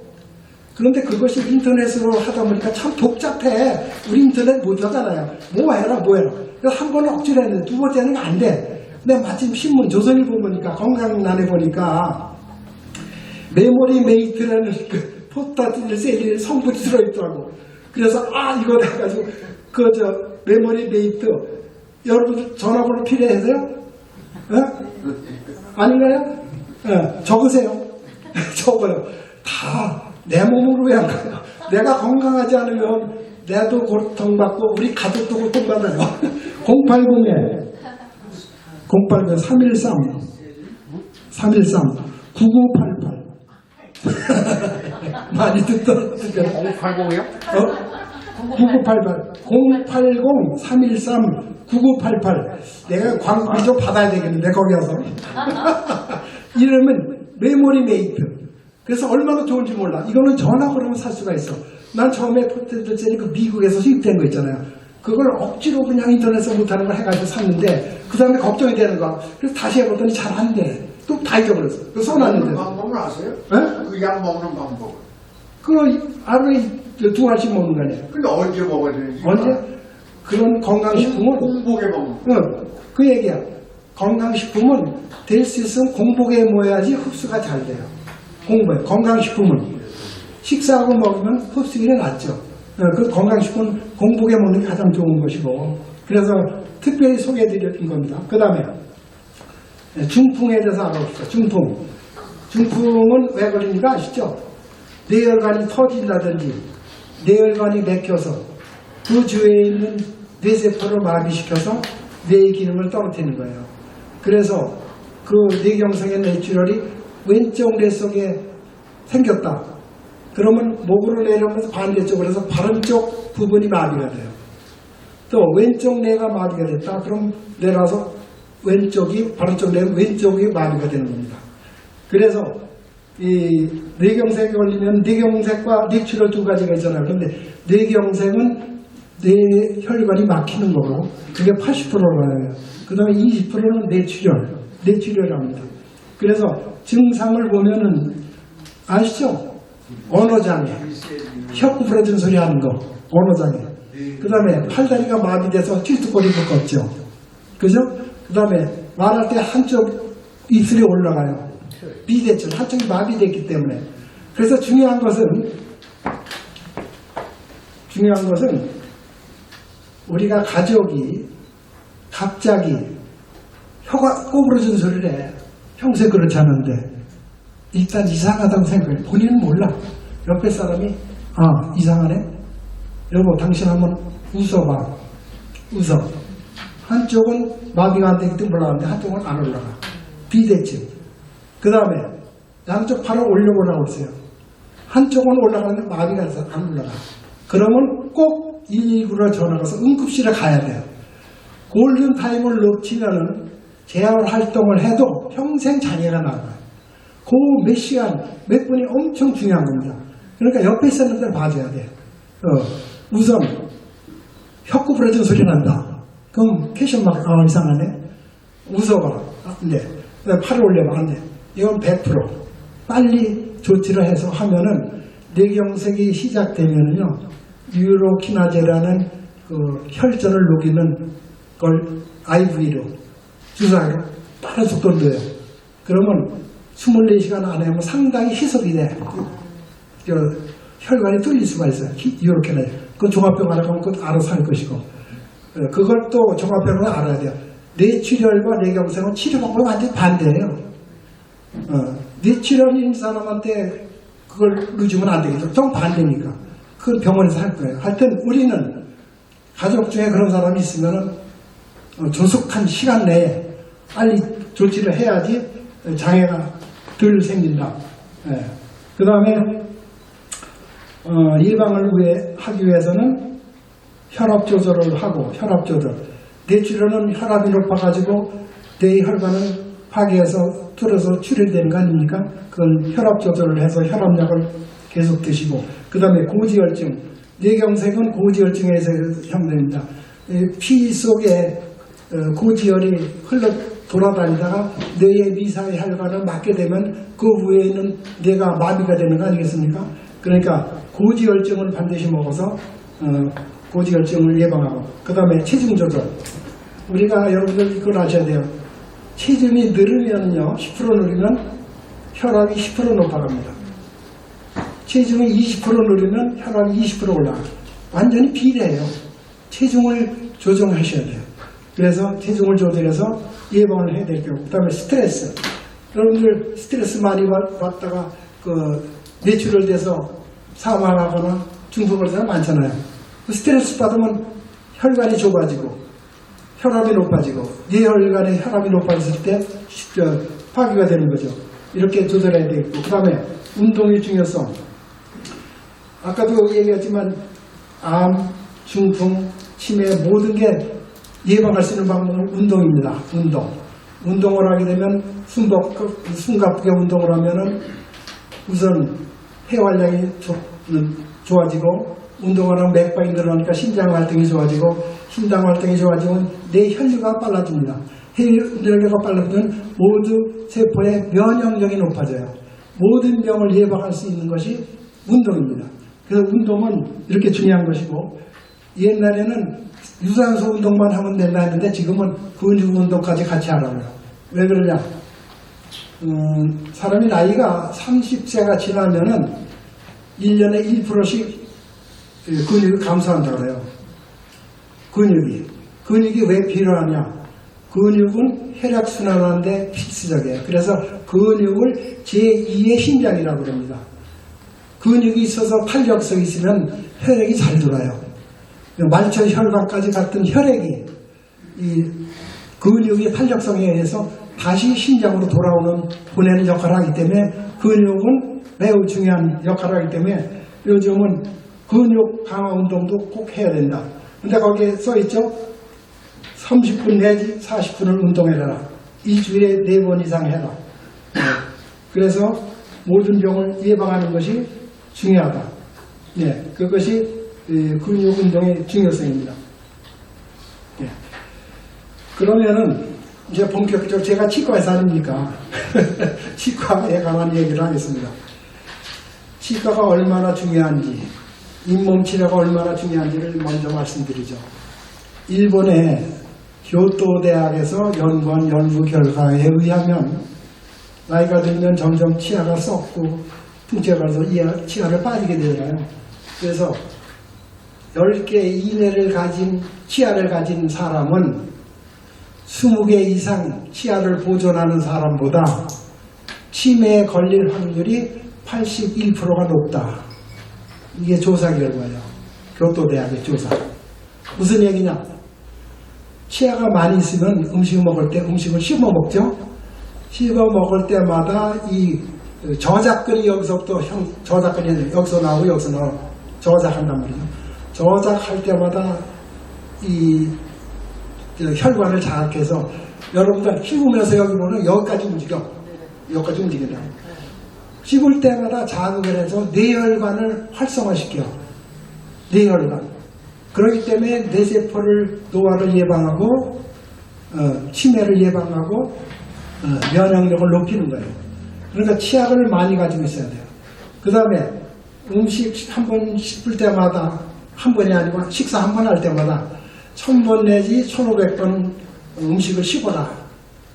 그런데 그것이 인터넷으로 하다 보니까 참 복잡해. 우리 인터넷 못 하잖아요. 뭐 해라. 그래서 한 번은 억지로 했는데 두 번째는 안 돼. 근데 마침 신문 조선일보 보니까, 건강란에 보니까 메모리 메이트라는 그 포스타디딜셀린 성분이 들어있더라고. 그래서 이거 해가지고 메모리 메이트, 여러분들 전화번호 필요해서요? 아닌가요? 적으세요. 적어요. 다 내 몸으로 위한 거예요. 내가 건강하지 않으면 내도 고통받고 우리 가족도 고통받아요. 080-313-9988 많이 듣더라고요. 080이요? 9988 080-313-9988 내가 광고 좀 받아야 되겠는데 거기 와서. 이름은 메모리 메이트. 그래서 얼마나 좋은지 몰라. 이거는 전화 걸으면 살 수가 있어. 난 처음에 포스타디딜셀린 그 미국에서 수입된 거 있잖아요. 그걸 억지로 그냥 인터넷에서 못하는 걸 해가지고 샀는데 그 다음에 걱정이 되는 거야. 그래서 다시 해봤더니 잘 안 돼. 또 다 잊어버렸어. 그거 써놨는데. 방법을 아세요? 네? 그 약 먹는 방법. 그거 하루에 2알씩 먹는 거 아니에요. 근데 언제 먹어야 되는지. 언제? 그런 건강식품은 공복에 먹는 거. 그 얘기야. 건강식품은 될 수 있으면 공복에 먹어야지 흡수가 잘 돼요. 공복에. 건강식품은 식사하고 먹으면 흡수율이 낮죠. 그 건강식품은 공복에 먹는 게 가장 좋은 것이고, 그래서 특별히 소개해드린 겁니다. 그 다음에 중풍에 대해서 알아봅시다. 중풍은 왜 걸리는가 아시죠? 뇌혈관이 터진다든지 뇌혈관이 막혀서 그 주위에 있는 뇌세포를 마비시켜서 뇌의 기능을 떨어뜨리는 거예요. 그래서 그 뇌경색의 뇌출혈이 왼쪽 뇌 속에 생겼다. 그러면 목으로 내려오면서 반대쪽으로 해서 바른쪽 부분이 마비가 돼요. 또 왼쪽 뇌가 마비가 됐다. 그럼 내려와서 바른쪽 뇌 왼쪽이 마비가 되는 겁니다. 그래서 이 뇌경색에 걸리면 뇌경색과 뇌출혈 2가지가 있잖아요. 그런데 뇌경색은 뇌혈관이 막히는 거고 그게 80%라요. 그 다음에 20%는 뇌출혈합니다. 그래서 증상을 보면은 아시죠? 언어장애, 혀구 부러진 소리 하는 거, 언어장애. 그 다음에 팔다리가 마비돼서 찔뚝거리 걷죠. 그죠? 그 다음에 말할 때 한쪽 입술이 올라가요. 비대칭, 한쪽이 마비됐기 때문에. 그래서 중요한 것은 우리가 가족이 갑자기 혀가 꼬부러진 소리를 해. 평소에 그렇지 않은데 일단 이상하다고 생각해. 본인은 몰라. 옆에 사람이 이상하네. 여보 당신 한번 웃어봐. 웃어. 한쪽은 마비가 안 되기 때문에 올라가는데 한쪽은 안 올라가. 비대칭. 그 다음에 양쪽 팔을 올려보라고 했어요. 한쪽은 올라가는데 마비가 돼서 안 올라가. 그러면 꼭 119로 전화가서 응급실에 가야 돼요. 골든타임을 놓치면은 재활 활동을 해도 평생 장애가 나와요. 그 몇 시간, 몇 분이 엄청 중요한 겁니다. 그러니까 옆에 있었는 데를 봐줘야 돼요. 우선 혀구 부러진 소리 난다. 그럼 캐션 막 이상하네. 웃어봐. 네. 팔을 올려봐. 안 돼. 이건 100%. 빨리 조치를 해서 하면은 뇌경색이 시작되면은요, 유로키나제라는 그 혈전을 녹이는 걸 IV로 주사로 빠른 속도로 넣어요. 그러면 24시간 안에 하면 상당히 희석이 돼. 혈관이 뚫릴 수가 있어요. 유로키나제. 그 종합병원에 가면 그것 알아서 할 것이고. 그걸 또 종합병원은 알아야 돼요. 뇌출혈과 뇌경색은 치료 방법이 완전히 반대예요. 뇌출혈인 사람한테 그걸 누주면 안 되겠죠. 좀 반대니까. 그건 병원에서 할 거예요. 하여튼 우리는 가족 중에 그런 사람이 있으면 조속한 시간 내에 빨리 조치를 해야지 장애가 덜 생긴다. 그 다음에 예방을 하기 위해서는 혈압 조절을 하고, 혈압 조절. 뇌출혈은 혈압이 높아가지고 뇌 혈관을 파괴해서 뚫어서 출혈되는 거 아닙니까? 그건 혈압 조절을 해서 혈압약을 계속 드시고, 그 다음에 고지혈증. 뇌경색은 고지혈증에서 형성됩니다. 피 속에 고지혈이 흘러 돌아다니다가 뇌의 미사의 혈관을 막게 되면 그 후에는 뇌가 마비가 되는 거 아니겠습니까? 그러니까 고지혈증을 반드시 먹어서 고지혈증을 예방하고, 그 다음에 체중 조절. 우리가 여러분들 이걸 아셔야 돼요. 체중이 늘으면요, 10% 늘으면 혈압이 10% 높아갑니다. 체중이 20% 늘으면 혈압이 20% 올라가요. 완전히 비례해요. 체중을 조정하셔야 돼요. 그래서 체중을 조절해서 예방을 해야 될 거고, 그 다음에 스트레스. 여러분들 스트레스 많이 받다가 뇌출혈 돼서 사망하거나 중풍을 사람 많잖아요. 스트레스 받으면 혈관이 좁아지고 혈압이 높아지고 뇌혈관의 혈압이 높아졌을 때 파괴가 되는 거죠. 이렇게 조절해야 되겠고, 그 다음에 운동의 중요성. 아까도 얘기했지만 암, 중풍, 치매 모든 게 예방할 수 있는 방법은 운동입니다. 운동을 하게 되면 숨가쁘게 운동을 하면은 우선 폐활량이 좋아지고, 운동을 하면 맥박이 늘어나니까 심장 활동이 좋아지고, 심장 활동이 좋아지면 뇌 혈류가 빨라집니다. 혈류가 빨라지면 모두 세포의 면역력이 높아져요. 모든 병을 예방할 수 있는 것이 운동입니다. 그래서 운동은 이렇게 중요한 것이고, 옛날에는 유산소 운동만 하면 된다 했는데 지금은 근육 운동까지 같이 하라고요. 왜 그러냐? 사람이 나이가 30세가 지나면은 1년에 1%씩 근육이 감소한다고 그래요. 근육이 왜 필요하냐? 근육은 혈액순환하는데 필수적이에요. 그래서 근육을 제2의 심장이라고 합니다. 근육이 있어서 탄력성이 있으면 혈액이 잘 돌아요. 말초 혈관까지 갔던 혈액이 이 근육의 탄력성에 의해서 다시 심장으로 돌아오는 보내는 역할을 하기 때문에 근육은 매우 중요한 역할을 하기 때문에 요즘은 근육 강화 운동도 꼭 해야 된다. 근데 거기에 써있죠? 30분 내지 40분을 운동해라. 일주일에 4번 이상 해라. 그래서 모든 병을 예방하는 것이 중요하다. 그것이 근육 운동의 중요성입니다. 그러면은 이제 본격적으로 제가 치과의사 아닙니까? 치과에 관한 얘기를 하겠습니다. 치과가 얼마나 중요한지, 잇몸 치료가 얼마나 중요한지를 먼저 말씀드리죠. 일본의 교토 대학에서 연구한 연구 결과에 의하면 나이가 들면 점점 치아가 썩고 풍채가 가서 치아를 빠지게 되잖아요. 그래서 10개 이내를 가진 치아를 가진 사람은 20개 이상 치아를 보존하는 사람보다 치매에 걸릴 확률이 81%가 높다. 이게 조사 결과예요. 교토대학의 조사. 무슨 얘기냐? 치아가 많이 있으면 음식을 먹을 때 음식을 씹어 먹죠. 씹어 먹을 때마다 이 저작근이 여기서부터 저작근이 여기서 나오고 여기서 나오고 저작한단 말이죠. 저작할 때마다 이 혈관을 자극해서 여러분들 씹으면서 여기 보면 여기까지 움직여. 여기까지 움직인다. 씹을 때마다 자극을 해서 뇌혈관을 활성화시켜. 뇌혈관. 그렇기 때문에 뇌세포를 노화를 예방하고 치매를 예방하고 면역력을 높이는 거예요. 그러니까 치약을 많이 가지고 있어야 돼요. 그 다음에 음식 한 번 씹을 때마다 한 번이 아니고 식사 한 번 할 때마다 1000번 내지 1500번 음식을 씹어라.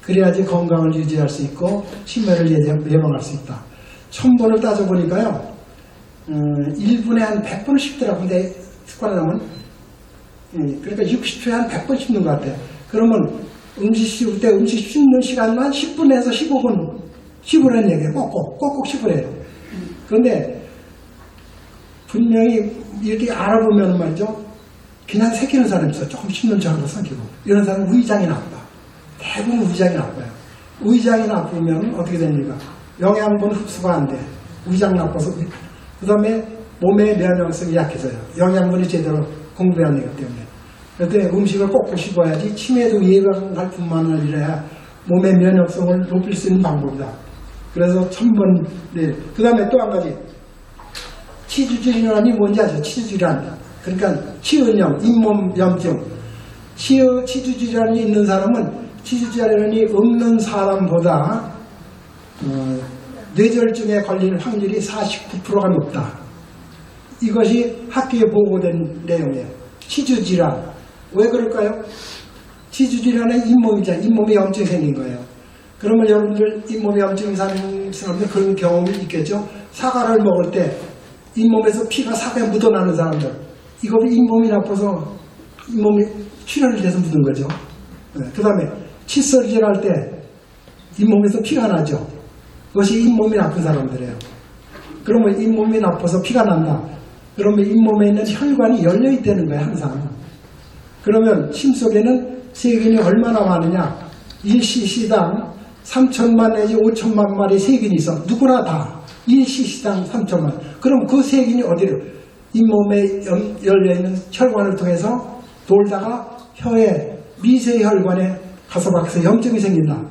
그래야지 건강을 유지할 수 있고 치매를 예방할 수 있다. 1000번을 따져보니까요. 1분에 한 100번을 씹더라고요. 근데 습관을 하면 그러니까 60초에 한 100번 씹는 것 같아요. 그러면 음식 씹을 때 음식 씹는 시간만 10분에서 15분 씹으라는 얘기예요. 꼭꼭 씹으래요. 그런데 분명히 이렇게 알아보면 말이죠. 그냥 새끼는 사람이 있어요. 조금 씹는 척하고 삼키고. 이런 사람은 위장이 나빠. 대부분 위장이 나빠요. 위장이 나쁘면 어떻게 됩니까? 영양분 흡수가 안 돼. 위장 나빠서. 그 다음에 몸의 면역성이 약해져요. 영양분이 제대로 공급이 안 되기 때문에. 그런데 음식을 꼭꼭 씹어야지 치매도 예방할 뿐만 아니라 몸의 면역성을 높일 수 있는 방법이다. 그래서 1000번, 네. 그 다음에 또 한 가지. 치주질환이 뭔지 아죠? 치주질환. 그러니까 치은염, 잇몸염증. 치주질환이 있는 사람은 치주질환이 없는 사람보다 뇌졸중에 걸릴 확률이 49%가 높다. 이것이 학계에 보고된 내용이에요. 치주질환. 왜 그럴까요? 치주질환은 잇몸이잖아요. 잇몸에 염증이 생긴 거예요. 그러면 여러분들 잇몸에 염증이 생긴 사람들 그런 경험이 있겠죠? 사과를 먹을 때 잇몸에서 피가 사과에 묻어나는 사람들. 이거 잇몸이 나빠서 잇몸이 출혈이 돼서 묻은 거죠. 그 다음에 칫솔질 할 때 잇몸에서 피가 나죠. 그것이 잇몸이 나쁜 사람들이에요. 그러면 잇몸이 나빠서 피가 난다. 그러면 잇몸에 있는 혈관이 열려 있다는 거예요, 항상. 그러면 침 속에는 세균이 얼마나 많으냐? 1cc당 3천만 내지 5천만 마리 세균이 있어. 누구나 다. 1cc당 3천만. 그럼 그 세균이 어디로? 잇몸에 열려있는 혈관을 통해서 돌다가 혀에 미세혈관에 가서 박혀서 염증이 생긴다.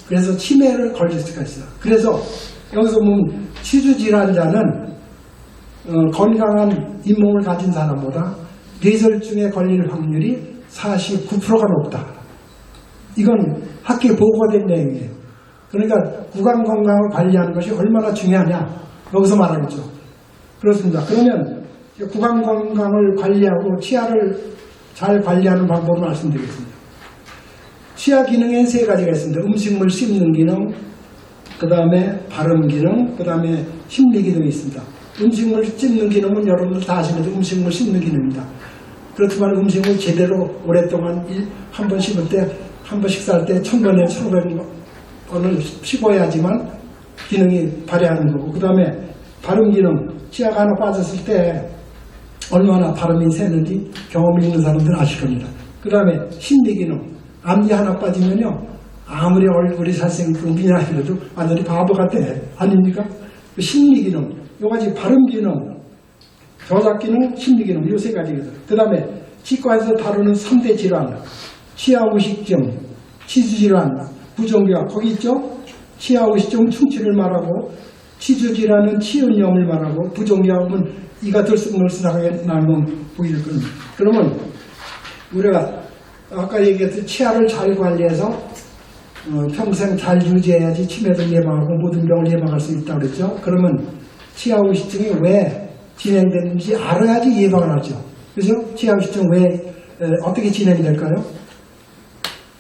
그래서 치매를 걸릴 수가 있어요. 그래서 여기서 보면 치주질환자는 건강한 잇몸을 가진 사람보다 뇌졸중에 걸릴 확률이 49%가 높다. 이건 학계에 보고된 내용이에요. 그러니까 구강 건강을 관리하는 것이 얼마나 중요하냐 여기서 말하겠죠. 그렇습니다. 그러면 구강 건강을 관리하고 치아를 잘 관리하는 방법을 말씀드리겠습니다. 치아 기능에는 3가지가 있습니다. 음식물 씹는 기능, 그 다음에 발음 기능, 그 다음에 심리 기능이 있습니다. 음식물 씹는 기능은 여러분들 다 아시는데 음식물 씹는 기능입니다. 그렇지만 음식을 제대로 오랫동안 한 번 씹을 때, 한 번 식사할 때 1000번에 1500번을 씹어야지만 기능이 발휘하는 거고, 그 다음에 발음 기능, 치아가 하나 빠졌을 때 얼마나 발음이 새는지 경험이 있는 사람들은 아실 겁니다. 그 다음에 심리 기능, 앞니 하나 빠지면요, 아무리 얼굴이 잘생기고 미나이라도 완전히 바보 같아. 아닙니까? 심리 기능, 요가지 발음 기능, 저작 기능, 심리 기능, 요 3가지거든. 그 다음에 치과에서 다루는 3대 질환, 치아우식증, 치주질환, 부종기화, 거기 있죠? 치아우식증 충치를 말하고, 치주질환은 치은염을 말하고, 부종기화는 이가 들쑥날쑥하게 나면 보일 겁니다. 그러면 우리가 아까 얘기했듯이 치아를 잘 관리해서 평생 잘 유지해야지 치매를 예방하고 모든 병을 예방할 수 있다고 그랬죠. 그러면 치아우식증이 왜 진행되는지 알아야지 예방을 하죠. 그죠? 치아우식증 왜 어떻게 진행이 될까요?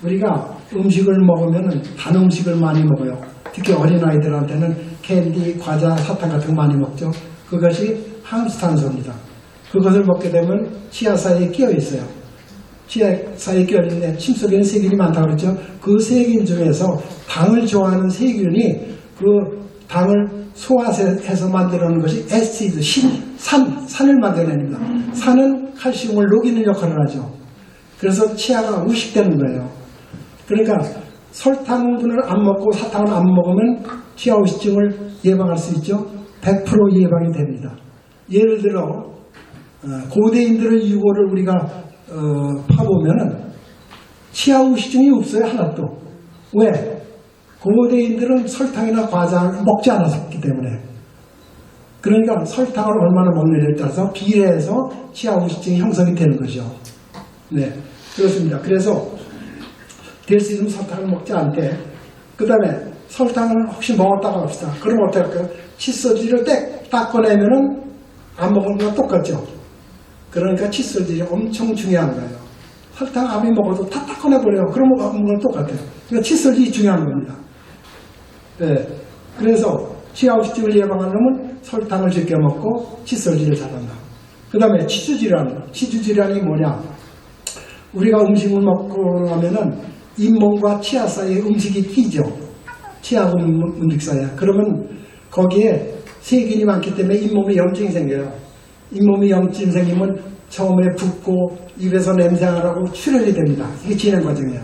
우리가 음식을 먹으면 단 음식을 많이 먹어요. 특히 어린아이들한테는 캔디, 과자, 사탕 같은 거 많이 먹죠. 그것이 함수탄소입니다. 그것을 먹게 되면 치아 사이에 끼어 있어요. 치아 사이에 껴있는데 침 속에는 세균이 많다고 그랬죠. 그 세균 중에서 당을 좋아하는 세균이 그 당을 소화해서 만들어내는 것이 에시드, 산을 만들어냅니다. 산은 칼슘을 녹이는 역할을 하죠. 그래서 치아가 의식되는 거예요. 그러니까 설탕분을 안 먹고 사탕을 안 먹으면 치아 의식증을 예방할 수 있죠. 100% 예방이 됩니다. 예를 들어 고대인들의 유고를 우리가 파보면은 치아 의식증이 없어요. 하나도. 왜? 고대인들은 설탕이나 과자를 먹지 않았기 때문에. 그러니까 설탕을 얼마나 먹느냐에 따라서 비례해서 치아 의식증이 형성이 되는 거죠. 네, 그렇습니다. 그래서 될 수 있으면 설탕을 먹지 않되, 그 다음에 설탕을 혹시 먹었다가 합시다. 그럼 어떻게 할까요? 칫솔질을 딱 꺼내면은 안 먹은 거랑 똑같죠. 그러니까 칫솔질이 엄청 중요한 거예요. 설탕 아무리 먹어도 다 꺼내버려요. 그러면 안 먹은 건 똑같아요. 그러니까 칫솔질이 중요한 겁니다. 네. 그래서 치아 의식증을 예방하려면 설탕을 적게 먹고 칫솔질을 잘한다. 그 다음에 치주질환이 뭐냐? 우리가 음식을 먹고 나면은 잇몸과 치아 사이에 음식이 끼죠. 치아 음식 사이에. 그러면 거기에 세균이 많기 때문에 잇몸에 염증이 생겨요. 잇몸에 염증이 생기면 처음에 붓고 입에서 냄새나고 출혈이 됩니다. 이게 진행 과정이에요.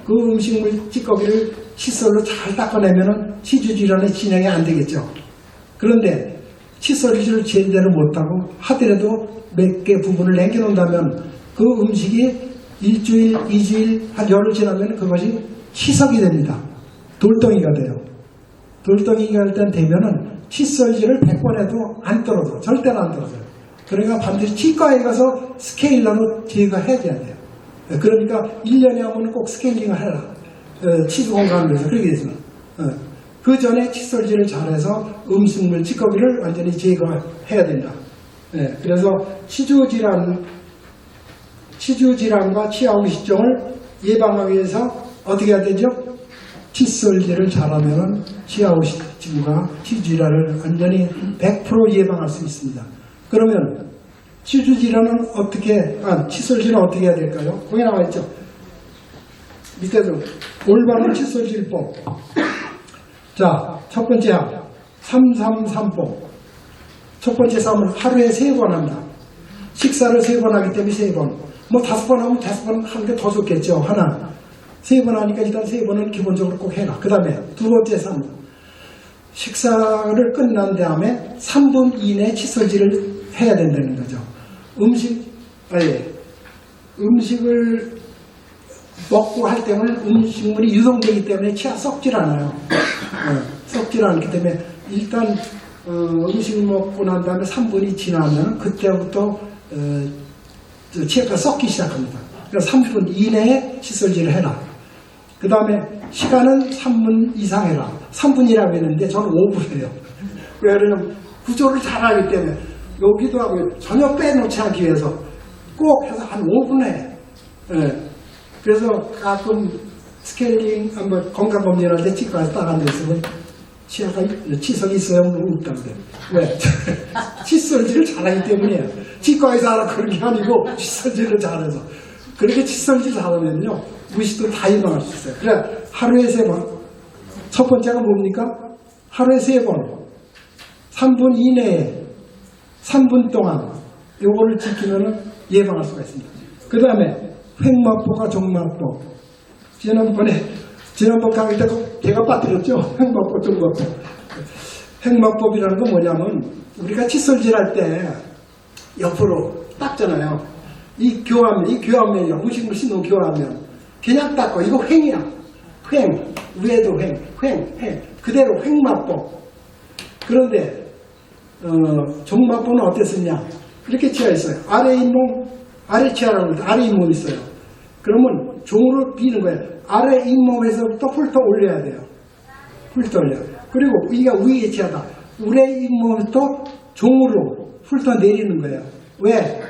그 음식물 찌꺼기를 칫솔로 잘 닦아내면 치주질환이 진행이 안 되겠죠. 그런데 칫솔질을 제대로 못하고 하더라도 몇 개 부분을 남겨놓는다면 그 음식이 일주일, 2주일, 한 열흘 지나면 그것이 희석이 됩니다. 돌덩이가 돼요. 돌덩이가 일단 되면은 칫솔질을 100번 해도 안 떨어져. 절대로 안 떨어져요. 그러니까 반드시 치과에 가서 스케일러로 제거해야 돼요. 그러니까 1년에 한 번은 꼭 스케일링을 해라. 치주 건강을 위해서 그렇게 되죠. 그 전에 칫솔질을 잘해서 음식물 찌꺼기를 완전히 제거해야 된다. 그래서 치주질환과 치아 의식증을 예방하기 위해서 어떻게 해야 되죠? 칫솔질을 잘하면 치아 의식증과 치주질환을 완전히 100% 예방할 수 있습니다. 그러면 치주질환은 칫솔질은 어떻게 해야 될까요? 거기 나와 있죠. 밑에도 올바른 칫솔질법. 자, 첫 번째 항 333법. 첫 번째 3은 하루에 3번 한다. 식사를 3번 하기 때문에 3번. 뭐 5번 하면 5번 하는 게 더 좋겠죠. 하나. 3번 하니까 일단 3번은 기본적으로 꼭 해라. 그 다음에 두 번째 3. 식사를 끝난 다음에 3분 이내에 칫솔질을 해야 된다는 거죠. 음식을 먹고 할 때는 음식물이 유동되기 때문에 치아 썩질 않아요. 썩질 않기 때문에 일단 음식을 먹고 난 다음에 3분이 지나면 그때부터 치아가 썩기 시작합니다. 그래서 3분 이내에 칫솔질을 해라. 그 다음에 시간은 3분 이상 해라. 3분이라고 했는데 저는 5분 해요. 왜 그러냐면 구조를 잘 알기 때문에 여기도 하고 전혀 빼놓지 않기 위해서 꼭 해서 한 5분 해. 그래서 가끔 스케일링 한번 건강검진할 때 치과에서 따간 데 있으면 치석이 있어요? 없다고 그래요. 왜? 칫솔질을 잘하기 때문이에요. 치과에서 하라 그런 게 아니고 칫솔질을 잘해서. 그렇게 칫솔질 잘하면요 무식도 다 예방할 수 있어요. 그래 하루에 3번. 첫 번째가 뭡니까? 하루에 3번 3분 이내에 3분 동안 요거를 지키면 예방할 수가 있습니다. 그 다음에 횡마포가 종마포. 지난번 강의 때 제가 빠뜨렸죠? 횡마포, 종마포. 횡마법이라는 건 뭐냐면 우리가 칫솔질 할 때 옆으로 닦잖아요. 이 교환면이요. 음식물 씻는 교환면. 그냥 닦고 이거 횡이야. 횡. 위에도 횡. 그대로 횡마법. 그런데 종마법은 어땠었냐? 이렇게 치아 있어요. 아래 잇몸, 아래 치아라고 해서 아래 잇몸 있어요. 그러면 종으로 비는 거예요. 아래 잇몸에서부터 훑어 올려야 돼요. 훑어 올려요. 그리고 이가 위에 치아다. 위에 잇몸부터 종으로 훑어 내리는 거예요. 왜?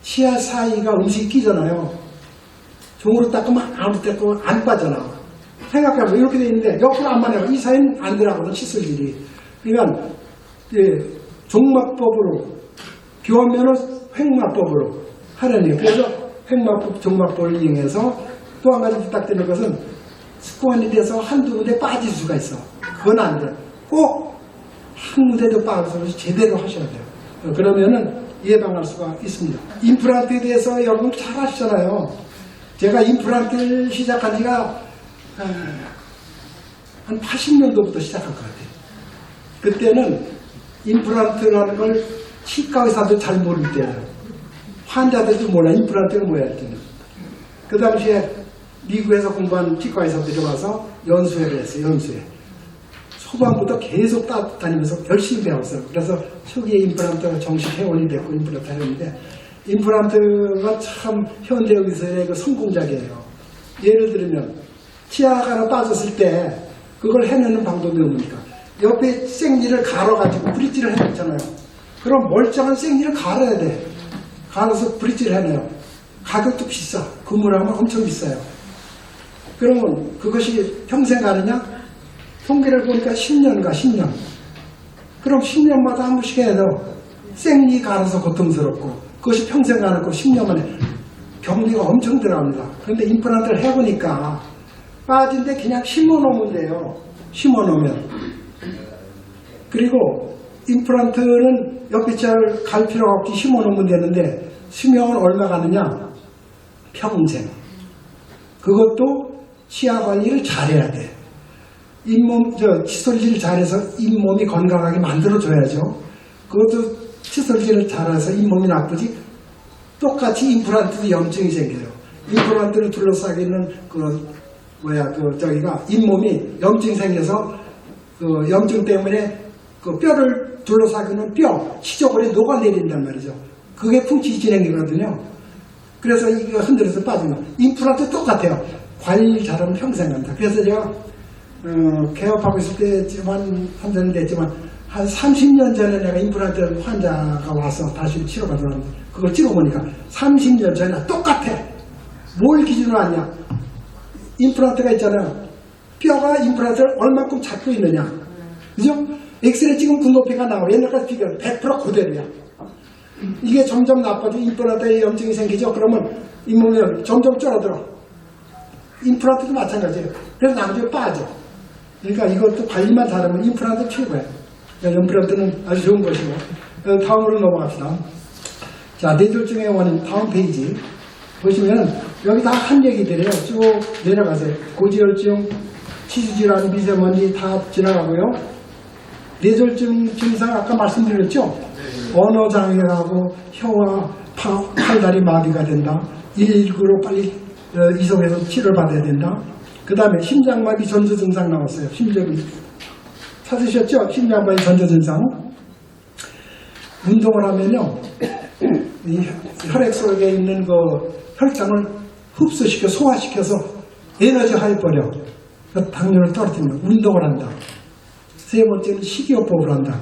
치아 사이가 음식이 끼잖아요. 종으로 닦으면 아무 때고 안 빠져나와. 생각해보면 이렇게 돼 있는데 옆으로 안만 해요. 이 사이는 안 들어가거든, 칫솔질이. 그러니까 종마법으로 교환면을 횡마법으로 하려니요. 그래서 횡막법, 종막법을 이용해서 또 한 가지 부탁드리는 것은 습관이 돼서 한두 군데 빠질 수가 있어. 그건 안 돼. 꼭 한 군데도 빠져서 제대로 하셔야 돼요. 그러면은 예방할 수가 있습니다. 임플란트에 대해서 여러분 잘 아시잖아요. 제가 임플란트를 시작한 지가 한 80년도부터 시작한 것 같아요. 그때는 임플란트라는 걸 치과 의사도 잘 모를 때예요. 환자들도 몰라 임플란트가 뭐야 했더니. 그 당시에 미국에서 공부한 치과 의사들이 와서 연수회를 했어요. 연수회. 초반부터 계속 다니면서 열심히 배웠어요. 그래서 초기에 임플란트가 정식 회원이 됐고 임플란트 했는데 임플란트가 참 현대 의사의 그 성공작이에요. 예를 들면 치아가 하나 빠졌을 때 그걸 해내는 방법이 뭡니까? 옆에 생니를 갈아가지고 브릿지를 해냈잖아요. 그럼 멀쩡한 생니를 갈아야 돼. 갈아서 브릿지를 해내요. 가격도 비싸. 금물하면 엄청 비싸요. 그러면 그것이 평생 가느냐? 통계를 보니까 10년가 10년. 그럼 10년마다 한 번씩 해도 생리 갈아서 고통스럽고 그것이 평생 가는 거 10년 만에 경비가 엄청 들어갑니다. 그런데 임플란트를 해보니까 빠진데 그냥 심어놓으면 돼요. 심어놓으면. 그리고 임플란트는 옆에 치아를 갈 필요가 없이 심어놓으면 되는데 수명은 얼마 가느냐? 평생. 그것도 치아 관리를 잘해야 돼. 잇몸, 칫솔질을 잘해서 잇몸이 건강하게 만들어줘야죠. 그것도 칫솔질을 잘해서 잇몸이 나쁘지. 똑같이 임플란트도 염증이 생겨요. 임플란트를 둘러싸고 있는 저기가 잇몸이 염증이 생겨서 그 염증 때문에 그 뼈를 둘러싸고 있는 뼈, 치조골이 녹아내린단 말이죠. 그게 풍치 진행이거든요. 그래서 이거 흔들어서 빠지면 임플란트 똑같아요. 관리 잘하면 평생 간다. 그래서 제가 개업하고 있을 때지만 환자는 됐지만 한 30년 전에 내가 임플란트 환자가 와서 다시 치료가 들어왔는데 그걸 찍어보니까 30년 전에 똑같아. 뭘 기준으로 하냐? 임플란트가 있잖아요. 뼈가 임플란트를 얼만큼 잡고 있느냐. 그죠? 엑스레이 찍으면 눈높이가 나와. 옛날까지 비교하면 100% 그대로야. 이게 점점 나빠지고 임플란트에 염증이 생기죠. 그러면 잇몸이 점점 줄어들어. 임플란트도 마찬가지예요. 그래서 나중에 빠져. 그러니까 이것도 관리만 잘하면 임플란트 최고예요. 임플란트는 아주 좋은 것이고. 다음으로 넘어갑시다. 자, 뇌졸중의 원인 다음 페이지 보시면 여기 다 한 얘기들이에요. 쭉 내려가세요. 고지혈증, 치주질환, 미세먼지 다 지나가고요. 뇌졸중 증상 아까 말씀드렸죠? 언어장애하고 혀와 팔다리 마비가 된다. 119로 빨리 이송해서 치료를 받아야 된다. 그 다음에 심장마비 전조 증상 나왔어요. 찾으셨죠? 심장마비 전조 증상. 운동을 하면요, 이 혈액 속에 있는 그 혈장을 흡수시켜 소화시켜서 에너지 하이버려. 당뇨를 떨어뜨리면 운동을 한다. 세 번째는 식이요법을 한다.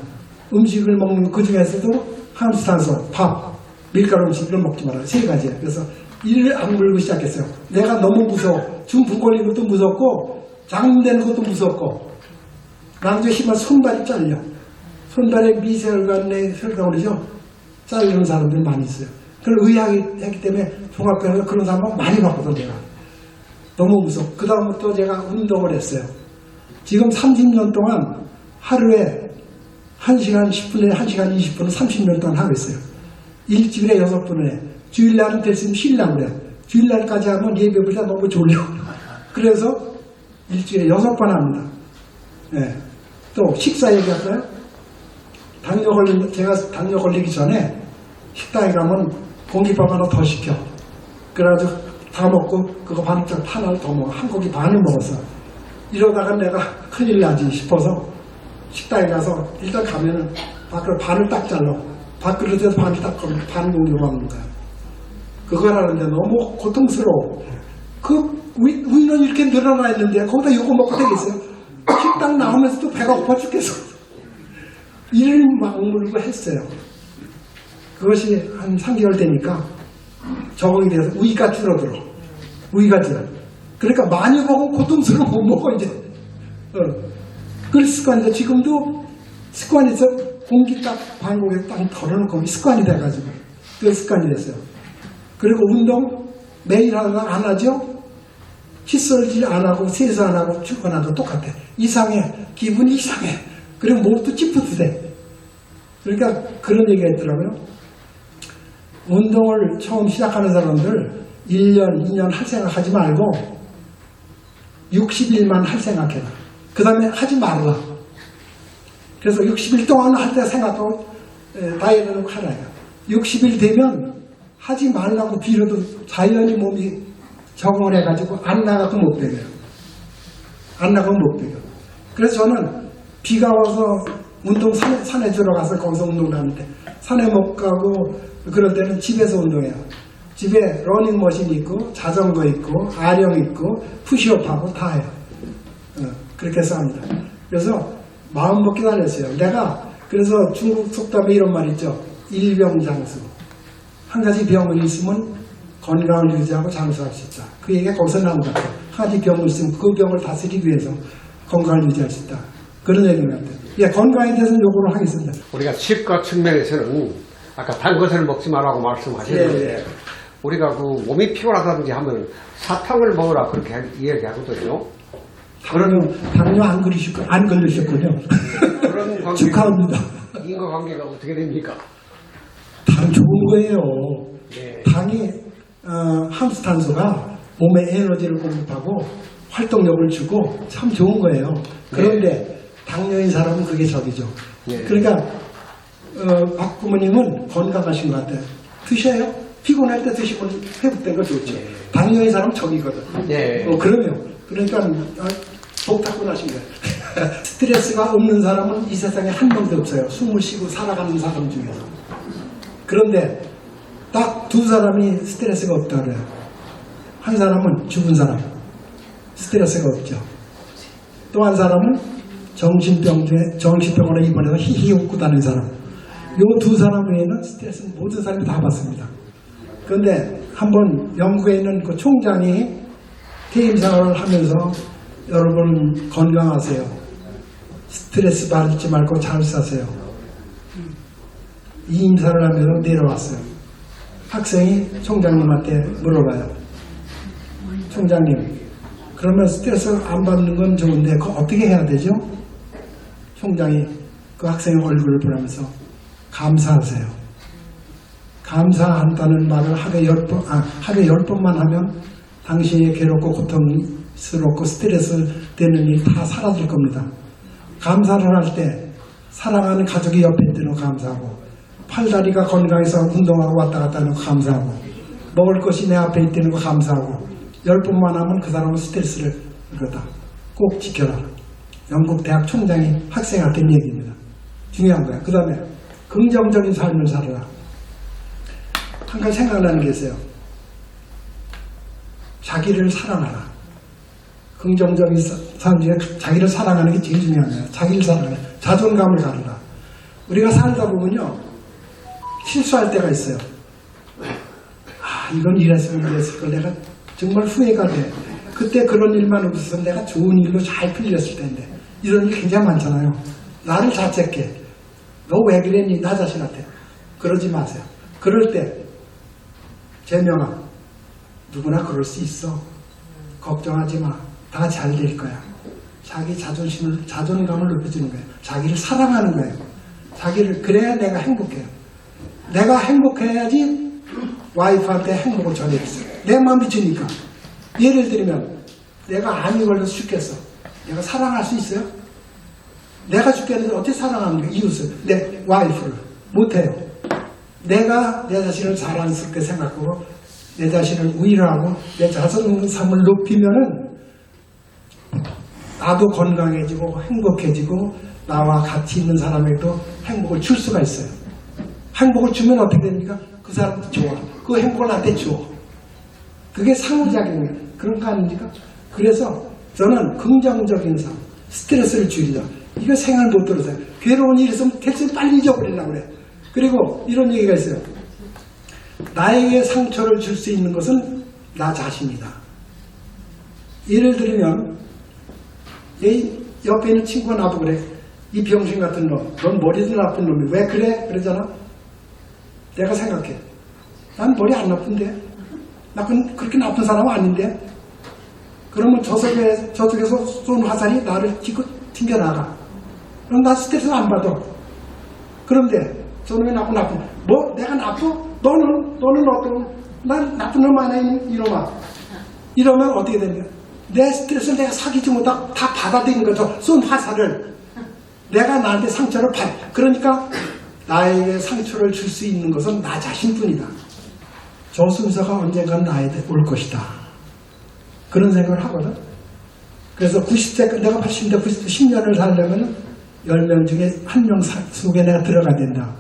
음식을 먹는 그 중에서도 함수탄소, 밥, 밀가루 음식 이런 먹지 마라. 세 가지예요. 그래서 이를 악물고 시작했어요. 내가 너무 무서워. 중풍 걸리는 것도 무섭고 장되는 것도 무섭고 나중에 심한 손발이 잘려. 손발에 미세혈관 내 혈관 그러죠. 잘리는 사람들이 많이 있어요. 그걸 의학이 했기 때문에 종합병원에서 그런 사람을 많이 봤거든 내가. 너무 무서워. 그 다음부터 제가 운동을 했어요. 지금 30년 동안 하루에 1시간 10분에 1시간 20분을 30년 동안 하고 있어요. 일주일에 6번을 해. 주일날은 됐으면 쉬려고 그래. 주일날까지 하면 예배보다 너무 졸려. 그래서 일주일에 6번 합니다. 네. 또 식사 얘기할까요? 제가 당뇨 걸리기 전에 식당에 가면 공깃밥 하나 더 시켜. 그래가지고 다 먹고 그거 반짝 하나를 더 먹어. 한 고기 반을 먹었어. 이러다가 내가 큰일 나지 싶어서 식당에 가서 일단 가면은 밥그릇 반을 딱 잘라. 밥그릇에서 반을 딱 걸면 반 공기 먹는 거야. 그걸 하는데 너무 고통스러워. 우리는 이렇게 늘어나 있는데 거기다 이거 먹고 되겠어요? 식당 나오면서도 배가 고파 죽겠어. 이를 막물고 했어요. 그것이 한 3개월 되니까 적응이 돼서 우위가 줄어들어. 우위가 줄어. 그러니까 많이 먹으면 고통스러워 못 먹어 이제. 그 습관이죠. 지금도 습관에서 공기 딱 방공에 딱 덜어놓고 습관이 돼가지고 그 습관이 됐어요. 그리고 운동 매일 안 하죠? 칫솔질 안 하고 세수 안 하고 출근하도 똑같아. 이상해. 기분이 이상해. 그리고 목도 찌푸드대. 그러니까 그런 얘기가 있더라고요. 운동을 처음 시작하는 사람들 1년, 2년 할 생각하지 말고 60일만 할 생각해라. 그 다음에 하지 말라. 그래서 60일 동안 할 때 생각하고 다이어트는 하나야. 60일 되면 하지 말라고 빌어도 자연히 몸이 적응을 해가지고 안 나가고 못 되게요. 안 나가고 못 되게. 그래서 저는 비가 와서 운동 산에 들어가서 거기서 운동을 하는데 산에 못 가고 그럴 때는 집에서 운동해요. 집에 러닝머신 있고 자전거 있고 아령 있고 푸시업하고 다 해요. 그렇게 해서 합니다. 그래서 마음 먹기 달렸어요. 내가 그래서 중국 속담에 이런 말 있죠. 일병장수. 한 가지 병을 있으면 건강을 유지하고 장수할 수 있다. 그 얘기가 거기서 나온 것 같아요. 한 가지 병을 있으면 그 병을 다스리기 위해서 건강을 유지할 수 있다. 그런 얘기인 것 같아요. 예, 건강에 대해서는 요거로 하겠습니다. 우리가 치과 측면에서는 아까 단 것을 먹지 말라고 말씀하셨는데 예, 예. 우리가 그 몸이 피곤하다든지 하면 사탕을 먹으라 그렇게 이야기하거든요. 당뇨 안 걸리셨군요. 그런 관계가, 축하합니다. 인과관계가 어떻게 됩니까? 당 좋은 거예요. 네. 당이 함수탄소가 몸에 에너지를 공급하고 활동력을 주고 참 좋은 거예요. 그런데 당뇨인 사람은 그게 적이죠. 네. 그러니까 박 부모님은 건강하신 것 같아요. 드셔요. 피곤할 때 드시면 회복된 거 좋죠. 네. 당뇨인 사람은 적이거든. 네. 그러니까 복탁분하신 거예요. 스트레스가 없는 사람은 이 세상에 한 명도 없어요. 숨을 쉬고 살아가는 사람 중에서. 그런데 딱 두 사람이 스트레스가 없다 그래요. 한 사람은 죽은 사람. 스트레스가 없죠. 또 한 사람은 정신병원에 입원해서 히히 웃고 다니는 사람. 요 두 사람 외에는 스트레스는 모든 사람이 다 받습니다. 그런데 한번 영국에 있는 그 총장이 퇴임 생활을 하면서 여러분 건강하세요. 스트레스 받지 말고 잘 사세요. 이 인사를 하면서 내려왔어요. 학생이 총장님한테 물어봐요. 총장님, 그러면 스트레스 안 받는 건 좋은데 그거 어떻게 해야 되죠? 총장이 그 학생의 얼굴을 보면서 감사하세요. 감사한다는 말을 하루에 10번만 하면 당신이 괴롭고 고통스럽고 스트레스 되는 일이 다 사라질 겁니다. 감사를 할 때 사랑하는 가족이 옆에 있는 거 감사하고 팔다리가 건강해서 운동하고 왔다 갔다 하는 거 감사하고 먹을 것이 내 앞에 있다는 거 감사하고 10번만 하면 그 사람은 스트레스를 이거다. 꼭 지켜라. 영국 대학 총장이 학생한테 얘기입니다. 중요한 거야. 그 다음에 긍정적인 삶을 살아라. 한 가지 생각나는 게 있어요. 자기를 사랑하라. 긍정적인 삶 중에 자기를 사랑하는 게 제일 중요한 거예요. 자기를 사랑하라. 자존감을 가르라. 우리가 살다 보면요. 실수할 때가 있어요. 이건 이랬으면 이랬을 걸 내가 정말 후회가 돼. 그때 그런 일만 없었으면 내가 좋은 일로 잘 풀렸을 텐데. 이런 일 굉장히 많잖아요. 나를 자책해. 너 왜 그랬니? 나 자신한테. 그러지 마세요. 그럴 때 재명아, 누구나 그럴 수 있어. 걱정하지 마. 다 잘 될 거야. 자기 자존감을 높여주는 거예요. 자기를 사랑하는 거예요. 자기를, 그래야 내가 행복해요. 내가 행복해야지 와이프한테 행복을 전해주세요. 내 마음이 주니까. 예를 들면, 내가 암이 걸려서 죽겠어. 내가 사랑할 수 있어요? 내가 죽겠는데 어떻게 사랑하는 거야? 이웃을, 내 와이프를. 못해요. 내가 내 자신을 자랑스럽게 생각하고, 내 자신을 우일하고, 내 자존감을 높이면은, 나도 건강해지고, 행복해지고, 나와 같이 있는 사람에게도 행복을 줄 수가 있어요. 행복을 주면 어떻게 됩니까? 그 사람도 좋아. 그 행복을 나한테 줘. 그게 상호작용이에요. 그런 거 아닙니까? 그래서 저는 긍정적인 삶, 스트레스를 줄이자. 이거 생각을 못 들어서요. 괴로운 일이 있으면 대체 빨리 잊어버리려고 그래. 그리고 이런 얘기가 있어요. 나에게 상처를 줄 수 있는 것은 나 자신이다. 예를 들면 내 옆에 있는 친구가 나도 그래. 이 병신 같은 놈, 넌 머리도 나쁜 놈이 왜 그래? 그러잖아. 내가 생각해. 난 머리 안 나쁜데. 나 그렇게 나쁜 사람 아닌데? 그러면 저쪽에서 쏜 화살이 나를 튕겨나가. 그럼 나 스트레스 안 받아. 그런데 저놈이 나쁜. 뭐? 내가 나빠? 너는 어떤, 난 나쁜 놈 아니야, 이놈아. 이러면 어떻게 됩니까? 내 스트레스를 내가 사귀지 못하고 다 받아들인 거죠. 쏜 화살을. 내가 나한테 상처를 그러니까 나에게 상처를 줄 수 있는 것은 나 자신뿐이다. 저 순서가 언젠가는 나에게 올 것이다. 그런 생각을 하거든. 그래서 90세, 내가 80대, 90대 10년을 살려면 10명 중에 1명 속에 내가 들어가야 된다.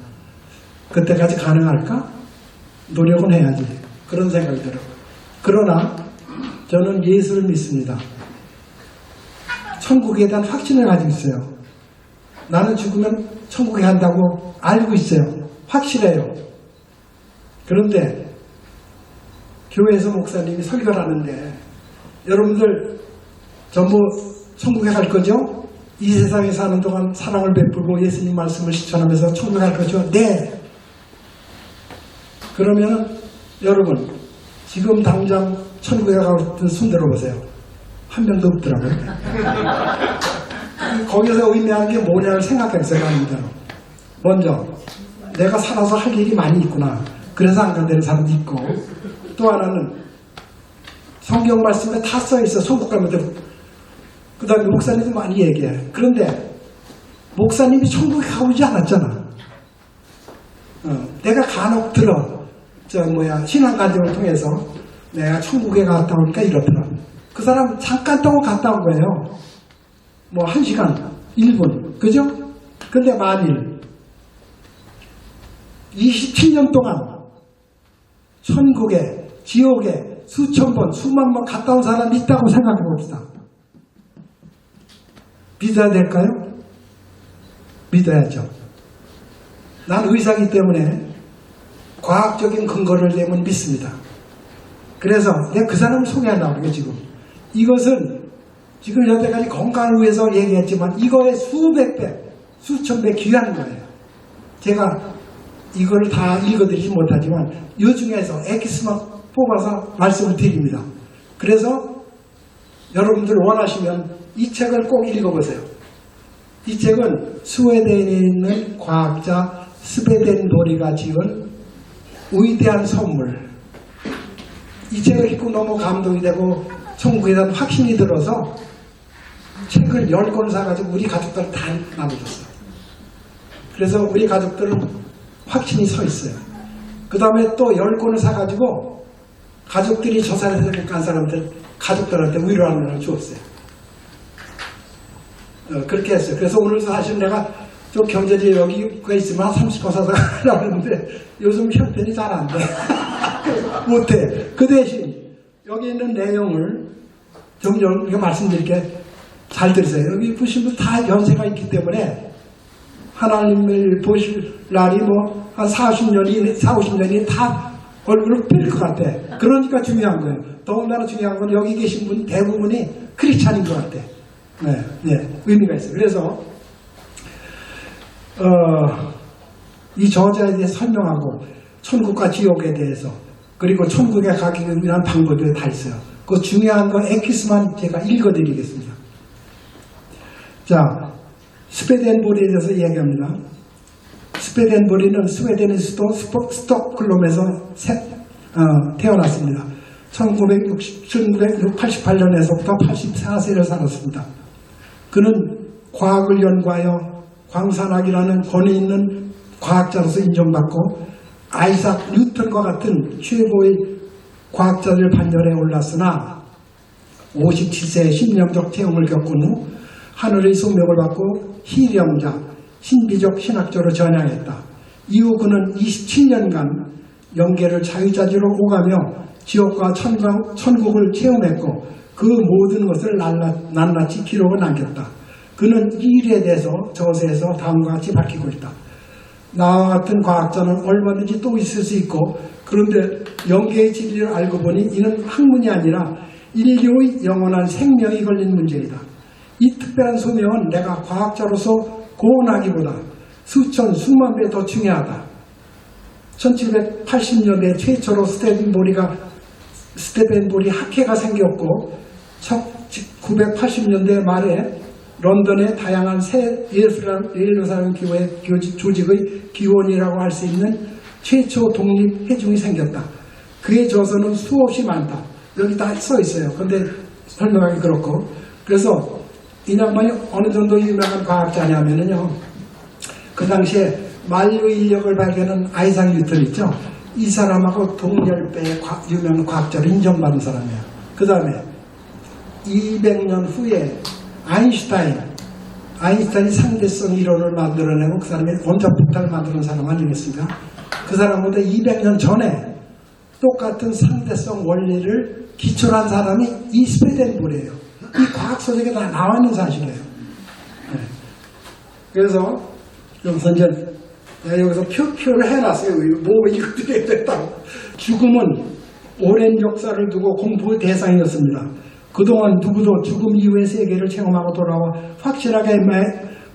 그때까지 가능할까? 노력은 해야지. 그런 생각이 들어. 그러나 저는 예수를 믿습니다. 천국에 대한 확신을 가지고 있어요. 나는 죽으면 천국에 간다고 알고 있어요. 확실해요. 그런데 교회에서 목사님이 설교를 하는데 여러분들 전부 천국에 갈 거죠? 이 세상에 사는 동안 사랑을 베풀고 예수님 말씀을 실천하면서 천국에 갈 거죠? 네. 그러면 여러분 지금 당장 천국에 가고 손 들어보세요. 한 명도 없더라고요. 거기서 의미하는 게 뭐냐를 생각했어요. 나름대로. 먼저 내가 살아서 할 일이 많이 있구나. 그래서 안 간다는 사람도 있고, 또 하나는 성경 말씀에 다 써있어. 천국 가면 되고. 그 다음에 목사님도 많이 얘기해. 그런데 목사님이 천국에 가보지 않았잖아. 내가 간혹 들어. 신앙가정을 통해서 내가 천국에 갔다 오니까 이렇더라. 그 사람 잠깐 동안 갔다 온 거예요. 뭐 1시간, 1분. 그죠? 근데 만일 27년 동안 천국에, 지옥에 수천 번, 수만 번 갔다 온 사람이 있다고 생각해 봅시다. 믿어야 될까요? 믿어야죠. 난 의사이기 때문에 과학적인 근거를 내면 믿습니다. 그래서 내가 그 사람을 소개하려고 그래요, 지금. 이것은 지금 여태까지 건강을 위해서 얘기했지만 이거의 수백 배, 수천 배 귀한 거예요. 제가 이걸 다 읽어드리지 못하지만 이 중에서 엑스만 뽑아서 말씀을 드립니다. 그래서 여러분들 원하시면 이 책을 꼭 읽어보세요. 이 책은 스웨덴에 있는 과학자 스베덴보리가 지은 위대한 선물. 이 책을 읽고 너무 감동이 되고 천국에 대한 확신이 들어서 책을 10권을 사가지고 우리 가족들 다 나눠줬어요. 그래서 우리 가족들은 확신이 서 있어요. 그 다음에 또 10권을 사가지고 가족들이 저 사람들 간 사람들 가족들한테 위로하는 걸 주었어요. 그렇게 했어요. 그래서 오늘 사실 내가 좀 경제적인 여기가 있으면 30권 사서 가려는데 요즘 형편이 잘 안 돼. 못해. 그 대신 여기 있는 내용을 좀 말씀드릴게. 잘 들으세요. 여기 보신 분 다 연세가 있기 때문에 하나님을 보실 날이 뭐 한 40년이 다 얼굴을 뺄 것 같아. 그러니까 중요한 거예요. 더군다나 중요한 건 여기 계신 분 대부분이 크리스찬인 것 같아. 네, 의미가 있어요. 그래서 이 저자에 대해서 설명하고 천국과 지옥에 대해서 그리고 천국에 가기 위한 방법이 다 있어요. 그 중요한 거 엑기스만 제가 읽어드리겠습니다. 자, 스베덴보리에 대해서 이야기합니다. 스베덴보리는 스웨덴의 수도 스톡홀름에서 태어났습니다. 1988년에서부터 84세를 살았습니다. 그는 과학을 연구하여 광산학이라는 권위 있는 과학자로서 인정받고 아이삭 뉴턴과 같은 최고의 과학자들 반열에 올랐으나 57세의 심령적 체험을 겪은 후 하늘의 소명을 받고 희령자, 신비적 신학자로 전향했다. 이후 그는 27년간 영계를 자유자재로 오가며 지옥과 천국을 체험했고 그 모든 것을 낱낱이 기록을 남겼다. 그는 이 일에 대해서 저서에서 다음과 같이 밝히고 있다. 나와 같은 과학자는 얼마든지 또 있을 수 있고 그런데 영계의 진리를 알고 보니 이는 학문이 아니라 인류의 영원한 생명이 걸린 문제이다. 이 특별한 소명은 내가 과학자로서 고언하기보다 수천 수만 배 더 중요하다. 1780년대 최초로 스테빈보리가 스테펜볼이 학회가 생겼고 1980년대 말에 런던의 다양한 새 예루살렘 교회 조직의 기원이라고 할 수 있는 최초 독립 회중이 생겼다. 그의 저서는 수없이 많다. 여기 다 써 있어요. 근데 설명하기 그렇고. 그래서 이 양반이 어느 정도 유명한 과학자냐면요. 그 당시에 만류 인력을 발견한 아이작 뉴턴 있죠. 이 사람하고 동열배의 유명한 과학자로 인정받은 사람이에요. 그 다음에 200년 후에 아인슈타인이 상대성 이론을 만들어내고 그 사람이 원자폭탄을 만드는 사람 아니겠습니까? 그 사람보다 200년 전에 똑같은 상대성 원리를 기초한 사람이 이 스웨덴볼이에요. 이 과학서적에 다 나와 있는 사실이에요. 네. 그래서 여기서 이제 내가 여기서 표를 해놨어요. 뭐 이것들이 됐다고. 죽음은 오랜 역사를 두고 공부의 대상이었습니다. 그동안 누구도 죽음 이후의 세계를 체험하고 돌아와 확실하게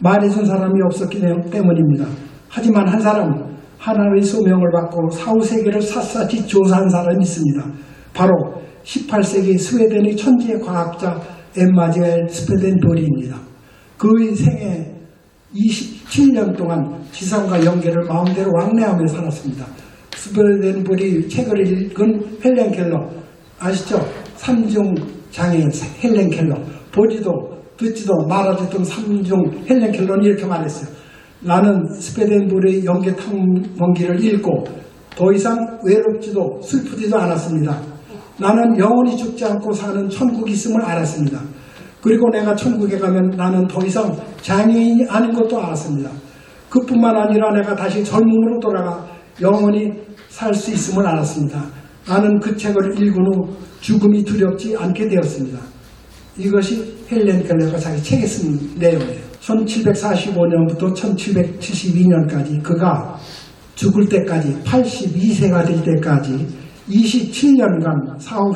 말해준 사람이 없었기 때문입니다. 하지만 한 사람은 하나의 소명을 받고 사후 세계를 샅샅이 조사한 사람이 있습니다. 바로 18세기 스웨덴의 천재 과학자 엠마누엘 스웨덴볼입니다. 그의 생애 27년 동안 지상과 연계를 마음대로 왕래하며 살았습니다. 스웨덴볼이 책을 읽은 헬렌 켈러 아시죠? 삼중 장애인 헬렌 켈러, 보지도 듣지도 말하지도 삼중 헬렌 켈러는 이렇게 말했어요. 나는 스웨덴볼의 연계 탐험기를 읽고 더 이상 외롭지도 슬프지도 않았습니다. 나는 영원히 죽지 않고 사는 천국이 있음을 알았습니다. 그리고 내가 천국에 가면 나는 더 이상 장애인이 아닌 것도 알았습니다. 그뿐만 아니라 내가 다시 젊음으로 돌아가 영원히 살 수 있음을 알았습니다. 나는 그 책을 읽은 후 죽음이 두렵지 않게 되었습니다. 이것이 헬렌 켈러가 자기 책에 쓴 내용이에요. 1745년부터 1772년까지 그가 죽을 때까지 82세가 될 때까지 27년간 사후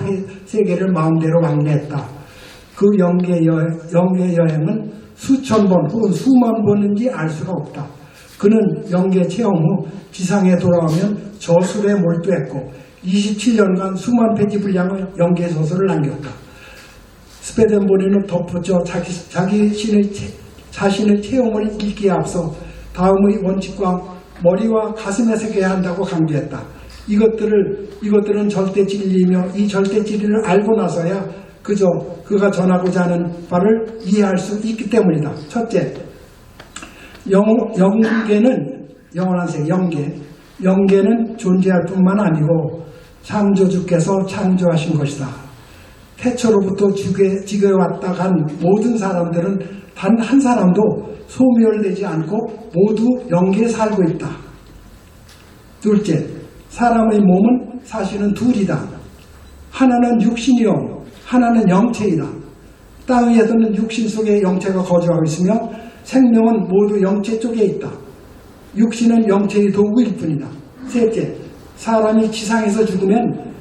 세계를 마음대로 왕래했다. 그 연계 여행은 수천 번 혹은 수만 번인지 알 수가 없다. 그는 연계 체험 후 지상에 돌아오면 저술에 몰두했고 27년간 수만 페이지 분량의 연계 소설을 남겼다. 스웨덴볼이는 덧붙여 자신의 체험을 읽기에 앞서 다음의 원칙과 머리와 가슴에 새겨야 한다고 강조했다. 이것들은 절대 진리이며 이 절대 진리를 알고 나서야 그저 그가 전하고자 하는 바를 이해할 수 있기 때문이다. 첫째, 영계는 영원한 세계, 영계는 존재할 뿐만 아니고 창조주께서 창조하신 것이다. 태초로부터 지구에 왔다 간 모든 사람들은 단 한 사람도 소멸되지 않고 모두 영계에 살고 있다. 둘째, 사람의 몸은 사실은 둘이다. 하나는 육신이요, 하나는 영체이다. 땅 위에서는 육신 속에 영체가 거주하고 있으며 생명은 모두 영체 쪽에 있다. 육신은 영체의 도구일 뿐이다. 셋째, 사람이 지상에서 죽으면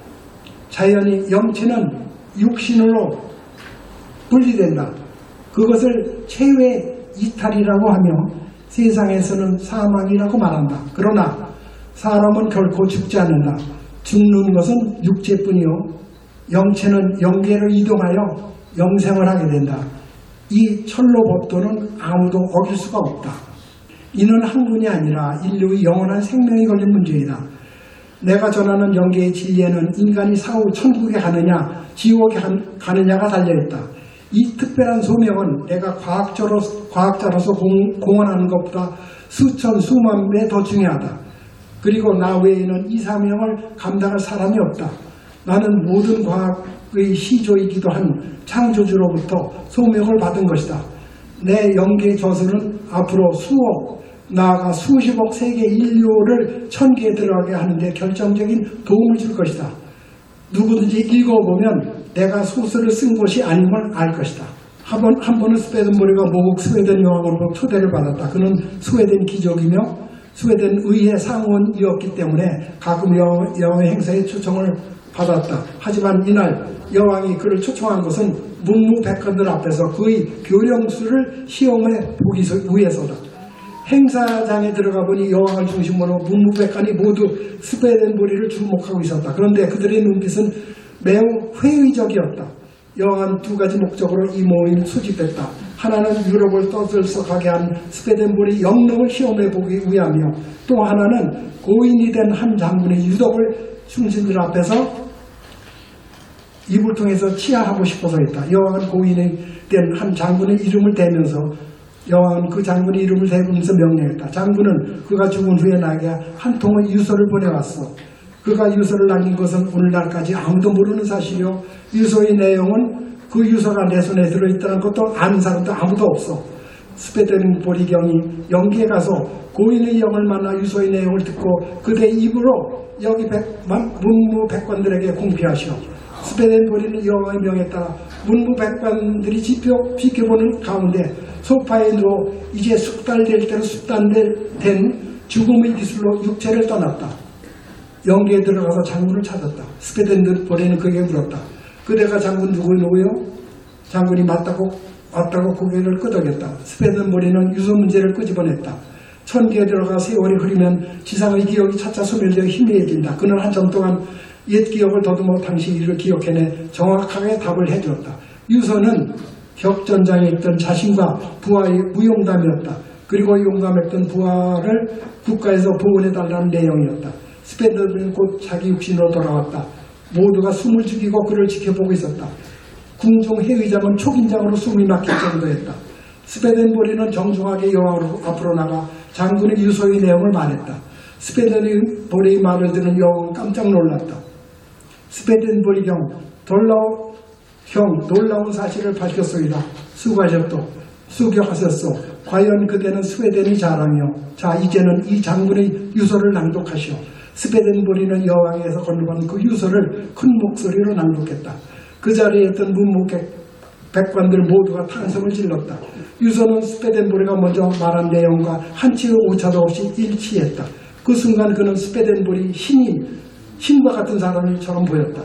자연히 영체는 육신으로 분리된다. 그것을 체외 이탈이라고 하며 세상에서는 사망이라고 말한다. 그러나 사람은 결코 죽지 않는다. 죽는 것은 육체뿐이요 영체는 영계를 이동하여 영생을 하게 된다. 이 철로 법도는 아무도 어길 수가 없다. 이는 학문이 아니라 인류의 영원한 생명이 걸린 문제이다. 내가 전하는 영계의 진리에는 인간이 사후 천국에 가느냐 지옥에 가느냐가 달려있다. 이 특별한 소명은 내가 과학자로서 공헌하는 것보다 수천 수만 배 더 중요하다. 그리고 나 외에는 이 사명을 감당할 사람이 없다. 나는 모든 과학의 시조이기도 한 창조주로부터 소명을 받은 것이다. 내 영계 저서는 앞으로 수억, 나아가 수십억 세계 인류를 천계에 들어가게 하는데 결정적인 도움을 줄 것이다. 누구든지 읽어보면 내가 소설을 쓴 것이 아님을 알 것이다. 한 번은 스웨덴볼이가 모국 스웨덴 여왕으로부터 초대를 받았다. 그는 스웨덴 귀족이며 스웨덴 의회 상원이었기 때문에 가끔 여왕의 행사에 초청을 받았다. 하지만 이날 여왕이 그를 초청한 것은 문무백관들 앞에서 그의 교령수를 시험해 보기 위해서다. 행사장에 들어가 보니 여왕을 중심으로 문무백관이 모두 스웨덴볼이를 주목하고 있었다. 그런데 그들의 눈빛은 매우 회의적이었다. 여왕은 두 가지 목적으로 이 모임을 수집했다. 하나는 유럽을 떠들썩하게 한 스웨덴볼의 영능을 시험해보기 위하며, 또 하나는 고인이 된 한 장군의 유덕을 충신들 앞에서 입을 통해서 치하하고 싶어서였다. 여왕은 고인이 된 한 장군의 이름을 대면서 여왕은 그 장군의 이름을 대면서 명령했다. 장군은 그가 죽은 후에 나에게 한 통의 유서를 보내왔어. 그가 유서를 남긴 것은 오늘날까지 아무도 모르는 사실이요, 유서의 내용은 그 유서가 내 손에 들어있다는 것도 아는 사람도 아무도 없어. 스웨덴볼의 경이 영기에 가서 고인의 영을 만나 유서의 내용을 듣고 그대의 입으로 여기 문무백관들에게 공피하시오. 스웨덴볼이는 여왕의 명에 따라 문무백관들이 지켜보는 가운데 소파에 누워 이제 숙달될 대로 숙달된 죽음의 기술로 육체를 떠났다. 영기에 들어가서 장군을 찾았다. 스웨덴볼이는 그에게 물었다. 그대가 장군 누구요? 장군이 맞다고 고개를 끄덕였다. 스웨덴볼이는 유서 문제를 끄집어냈다. 천기에 들어가 세월이 흐르면 지상의 기억이 차차 소멸되어 희미해진다. 그는 한참 동안 옛 기억을 더듬어 당시 일을 기억해내 정확하게 답을 해주었다. 유서는 격전장에 있던 자신과 부하의 무용담이었다. 그리고 용감했던 부하를 국가에서 보호해달라는 내용이었다. 스웨덴볼은 곧 자기 육신으로 돌아왔다. 모두가 숨을 죽이고 그를 지켜보고 있었다. 궁중 해의장은 촉인장으로 숨이 막힐 정도였다. 스웨덴볼이는 정중하게 여왕 앞으로 나가 장군의 유서의 내용을 말했다. 스웨덴볼의 말을 들은 여왕은 깜짝 놀랐다. 스웨덴볼이 놀라운 사실을 밝혔소이다. 수고하셨소. 과연 그대는 스웨덴의 자랑이요. 자, 이제는 이 장군의 유서를 낭독하시오. 스웨덴볼이는 여왕에서 건너간 그 유서를 큰 목소리로 낭독했다. 그 자리에 있던 문무백관들 모두가 탄성을 질렀다. 유서는 스웨덴볼이가 먼저 말한 내용과 한치의 오차도 없이 일치했다. 그 순간 그는 스웨덴볼이 신과 같은 사람처럼 보였다.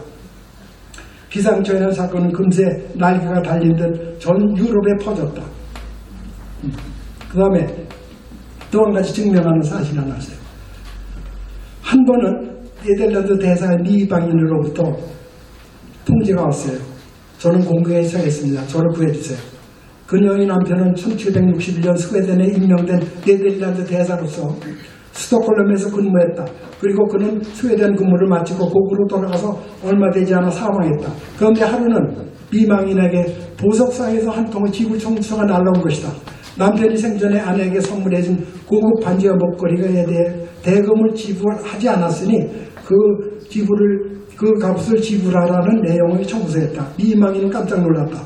기상천외한 사건은 금세 날개가 달린 듯 전 유럽에 퍼졌다. 그 다음에 또 한 가지 증명하는 사실이 하나 있어요. 한 번은 네덜란드 대사의 미방인으로부터 통지가 왔어요. 저는 공격에 처했습니다. 저를 구해주세요. 그녀의 남편은 1761년 스웨덴에 임명된 네덜란드 대사로서 스톡홀름에서 근무했다. 그리고 그는 스웨덴 근무를 마치고 고국으로 돌아가서 얼마 되지 않아 사망했다. 그런데 하루는 미망인에게 보석상에서 한 통의 지불 청구서가 날라온 것이다. 남편이 생전에 아내에게 선물해준 고급 반지와 목걸이에 대해 대금을 지불하지 않았으니 그 값을 지불하라는 내용의 청구서였다. 미망인은 깜짝 놀랐다.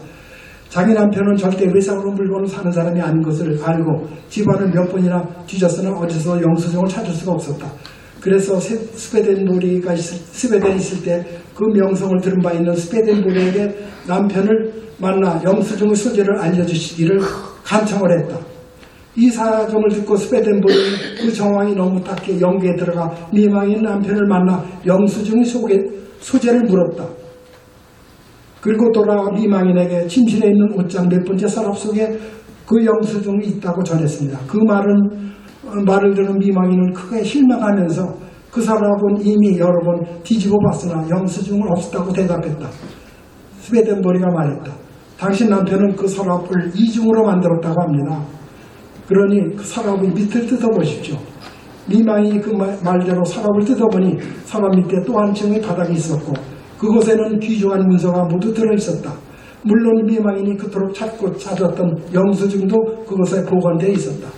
자기 남편은 절대 외상으로 물건을 사는 사람이 아닌 것을 알고 집안을 몇 번이나 뒤졌으나 어디서 영수증을 찾을 수가 없었다. 그래서 스웨덴에 있을 때 그 명성을 들은 바 있는 스웨덴볼에게 남편을 만나 영수증의 소재를 알려주시기를 간청을 했다. 이 사정을 듣고 스웨덴볼은 그 정황이 너무 딱히 영기에 들어가 미망인 남편을 만나 영수증의 소재를 물었다. 그리고 돌아와 미망인에게 침실에 있는 옷장 몇 번째 서랍 속에 그 영수증이 있다고 전했습니다. 그 말을 들은 미망인은 크게 실망하면서 그 서랍은 이미 여러 번 뒤집어 봤으나 영수증은 없었다고 대답했다. 스웨덴볼이가 말했다. 당신 남편은 그 서랍을 이중으로 만들었다고 합니다. 그러니 그 서랍의 밑을 뜯어보십시오. 미망인이 그 말대로 서랍을 뜯어보니 서랍 밑에 또 한 층의 바닥이 있었고 그곳에는 귀중한 문서가 모두 들어있었다. 물론 미망인이 그토록 찾았던 영수증도 그곳에 보관되어 있었다.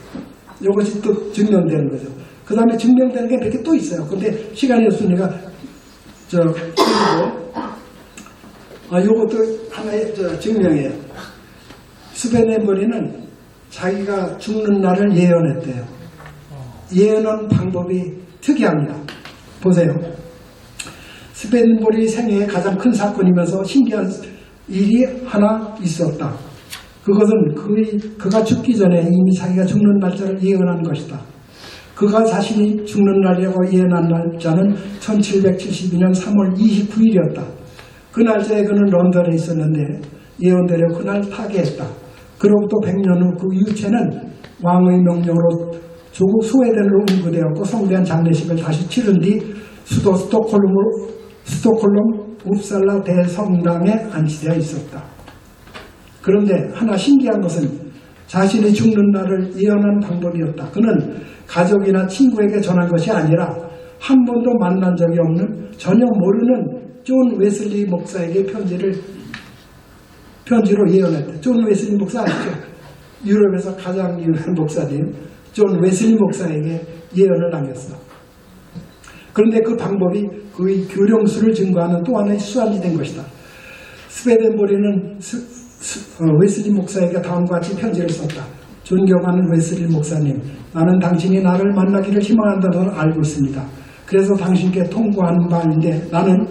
이것이 또 증명되는 거죠. 그 다음에 증명되는 게 몇 개 또 있어요. 근데 시간이 없으니까 이것도 하나의 증명이에요. 스웨덴볼이는 자기가 죽는 날을 예언했대요. 예언한 방법이 특이합니다. 보세요. 스웨덴볼이 생애의 가장 큰 사건이면서 신기한 일이 하나 있었다. 그것은 그가 죽기 전에 이미 자기가 죽는 날짜를 예언한 것이다. 그가 자신이 죽는 날이라고 예언한 날짜는 1772년 3월 29일이었다. 그 날짜에 그는 런던에 있었는데 예언대로 그날 타계했다. 그로부터 100년 후 그 유체는 왕의 명령으로 조국 스웨덴으로 운구되었고 성대한 장례식을 다시 치른 뒤 수도 스톡홀름 웁살라 대성당에 안치되어 있었다. 그런데 하나 신기한 것은 자신이 죽는 날을 예언한 방법이었다. 그는 가족이나 친구에게 전한 것이 아니라 한 번도 만난 적이 없는 전혀 모르는 존 웨슬리 목사에게 편지로 예언했다. 존 웨슬리 목사 아시죠? 유럽에서 가장 유명한 목사님 존 웨슬리 목사에게 예언을 남겼어. 그런데 그 방법이 그의 교령수를 증거하는 또 하나의 수단이 된 것이다. 스웨덴보리는 웨슬리 목사에게 다음과 같이 편지를 썼다. 존경하는 웨슬리 목사님, 나는 당신이 나를 만나기를 희망한다는 걸 알고 있습니다. 그래서 당신께 통보하는 바인데 나는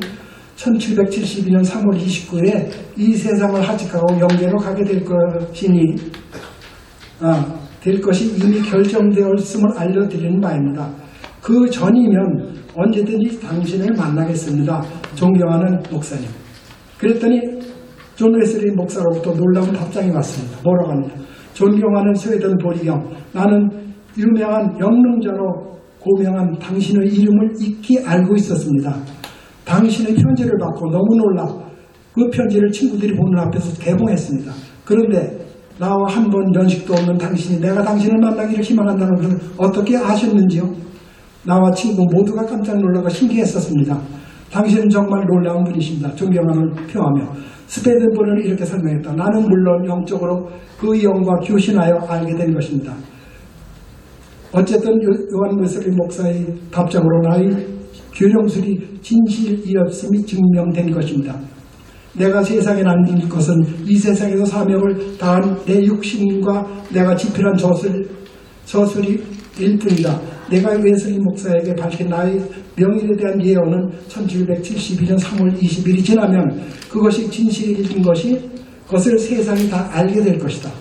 1772년 3월 29일에 이 세상을 하직하고 영계로 가게 될 것이 이미 결정되었음을 알려드리는 바입니다. 그 전이면 언제든지 당신을 만나겠습니다. 존경하는 목사님. 그랬더니 존 웨슬리 목사로부터 놀라운 답장이 왔습니다. 뭐라고 합니다. 존경하는 스웨덴 보리경, 나는 유명한 영능자로 고명한 당신의 이름을 익히 알고 있었습니다. 당신의 편지를 받고 너무 놀라 그 편지를 친구들이 보는 앞에서 개봉했습니다. 그런데 나와 한 번 연식도 없는 당신이 내가 당신을 만나기를 희망한다는 것을 어떻게 아셨는지요? 나와 친구 모두가 깜짝 놀라고 신기했었습니다. 당신은 정말 놀라운 분이십니다. 존경함을 표하며 스웨덴보리는 이렇게 설명했다. 나는 물론 영적으로 그 영과 교신하여 알게 된 것입니다. 어쨌든 요한 웨슬리 목사의 답장으로 나의 교령술이 진실이었음이 증명된 것입니다. 내가 세상에 남길 것은 이 세상에서 사명을 다한 내 육신과 내가 집필한 저술일 뿐이다. 내가 웨슬리 목사에게 밝힌 나의 명일에 대한 예언은 1772년 3월 20일이 지나면 그것이 진실인 것을 세상이 다 알게 될 것이다.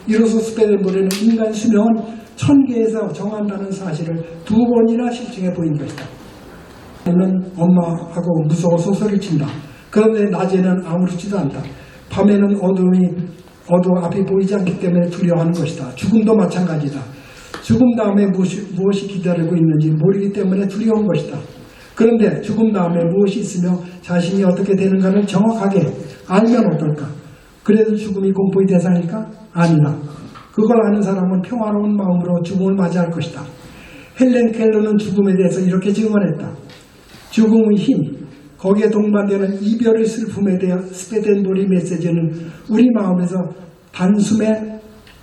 이로써 스웨덴보리는 인간 수명은 1000개에서 정한다는 사실을 2번이나 실증해 보인 것이다. 밤에는 엄마하고 무서워서 소리친다. 그런데 낮에는 아무렇지도 않다. 밤에는 어두워 앞이 보이지 않기 때문에 두려워하는 것이다. 죽음도 마찬가지다. 죽음 다음에 무엇이 기다리고 있는지 모르기 때문에 두려운 것이다. 그런데 죽음 다음에 무엇이 있으며 자신이 어떻게 되는가를 정확하게 알면 어떨까? 그래도 죽음이 공포의 대상일까? 아니다. 그걸 아는 사람은 평화로운 마음으로 죽음을 맞이할 것이다. 헬렌 켈러는 죽음에 대해서 이렇게 증언했다. 죽음의 힘, 거기에 동반되는 이별의 슬픔에 대한 스웨덴보리 메시지는 우리 마음에서 단숨에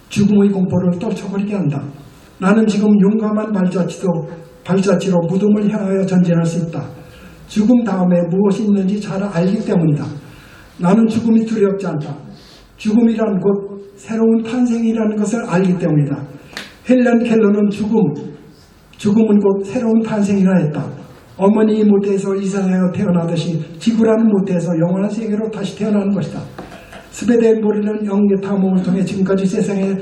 죽음의 공포를 떨쳐버리게 한다. 나는 지금 용감한 발자취로 무덤을 향하여 전진할 수 있다. 죽음 다음에 무엇이 있는지 잘 알기 때문이다. 나는 죽음이 두렵지 않다. 죽음이란 곧 새로운 탄생이라는 것을 알기 때문이다. 헬렌 켈러는 죽음은 곧 새로운 탄생이라 했다. 어머니 모태에서 이 세상에 태어나듯이 지구라는 모태에서 영원한 세계로 다시 태어나는 것이다. 스웨덴보리는 영계 탐험을 통해 지금까지 세상에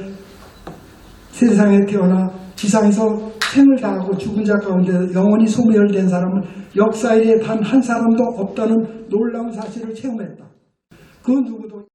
태어나 지상에서 생을 다하고 죽은 자 가운데 영원히 소멸된 사람은 역사 일에 단 한 사람도 없다는 놀라운 사실을 체험했다. 그 누구도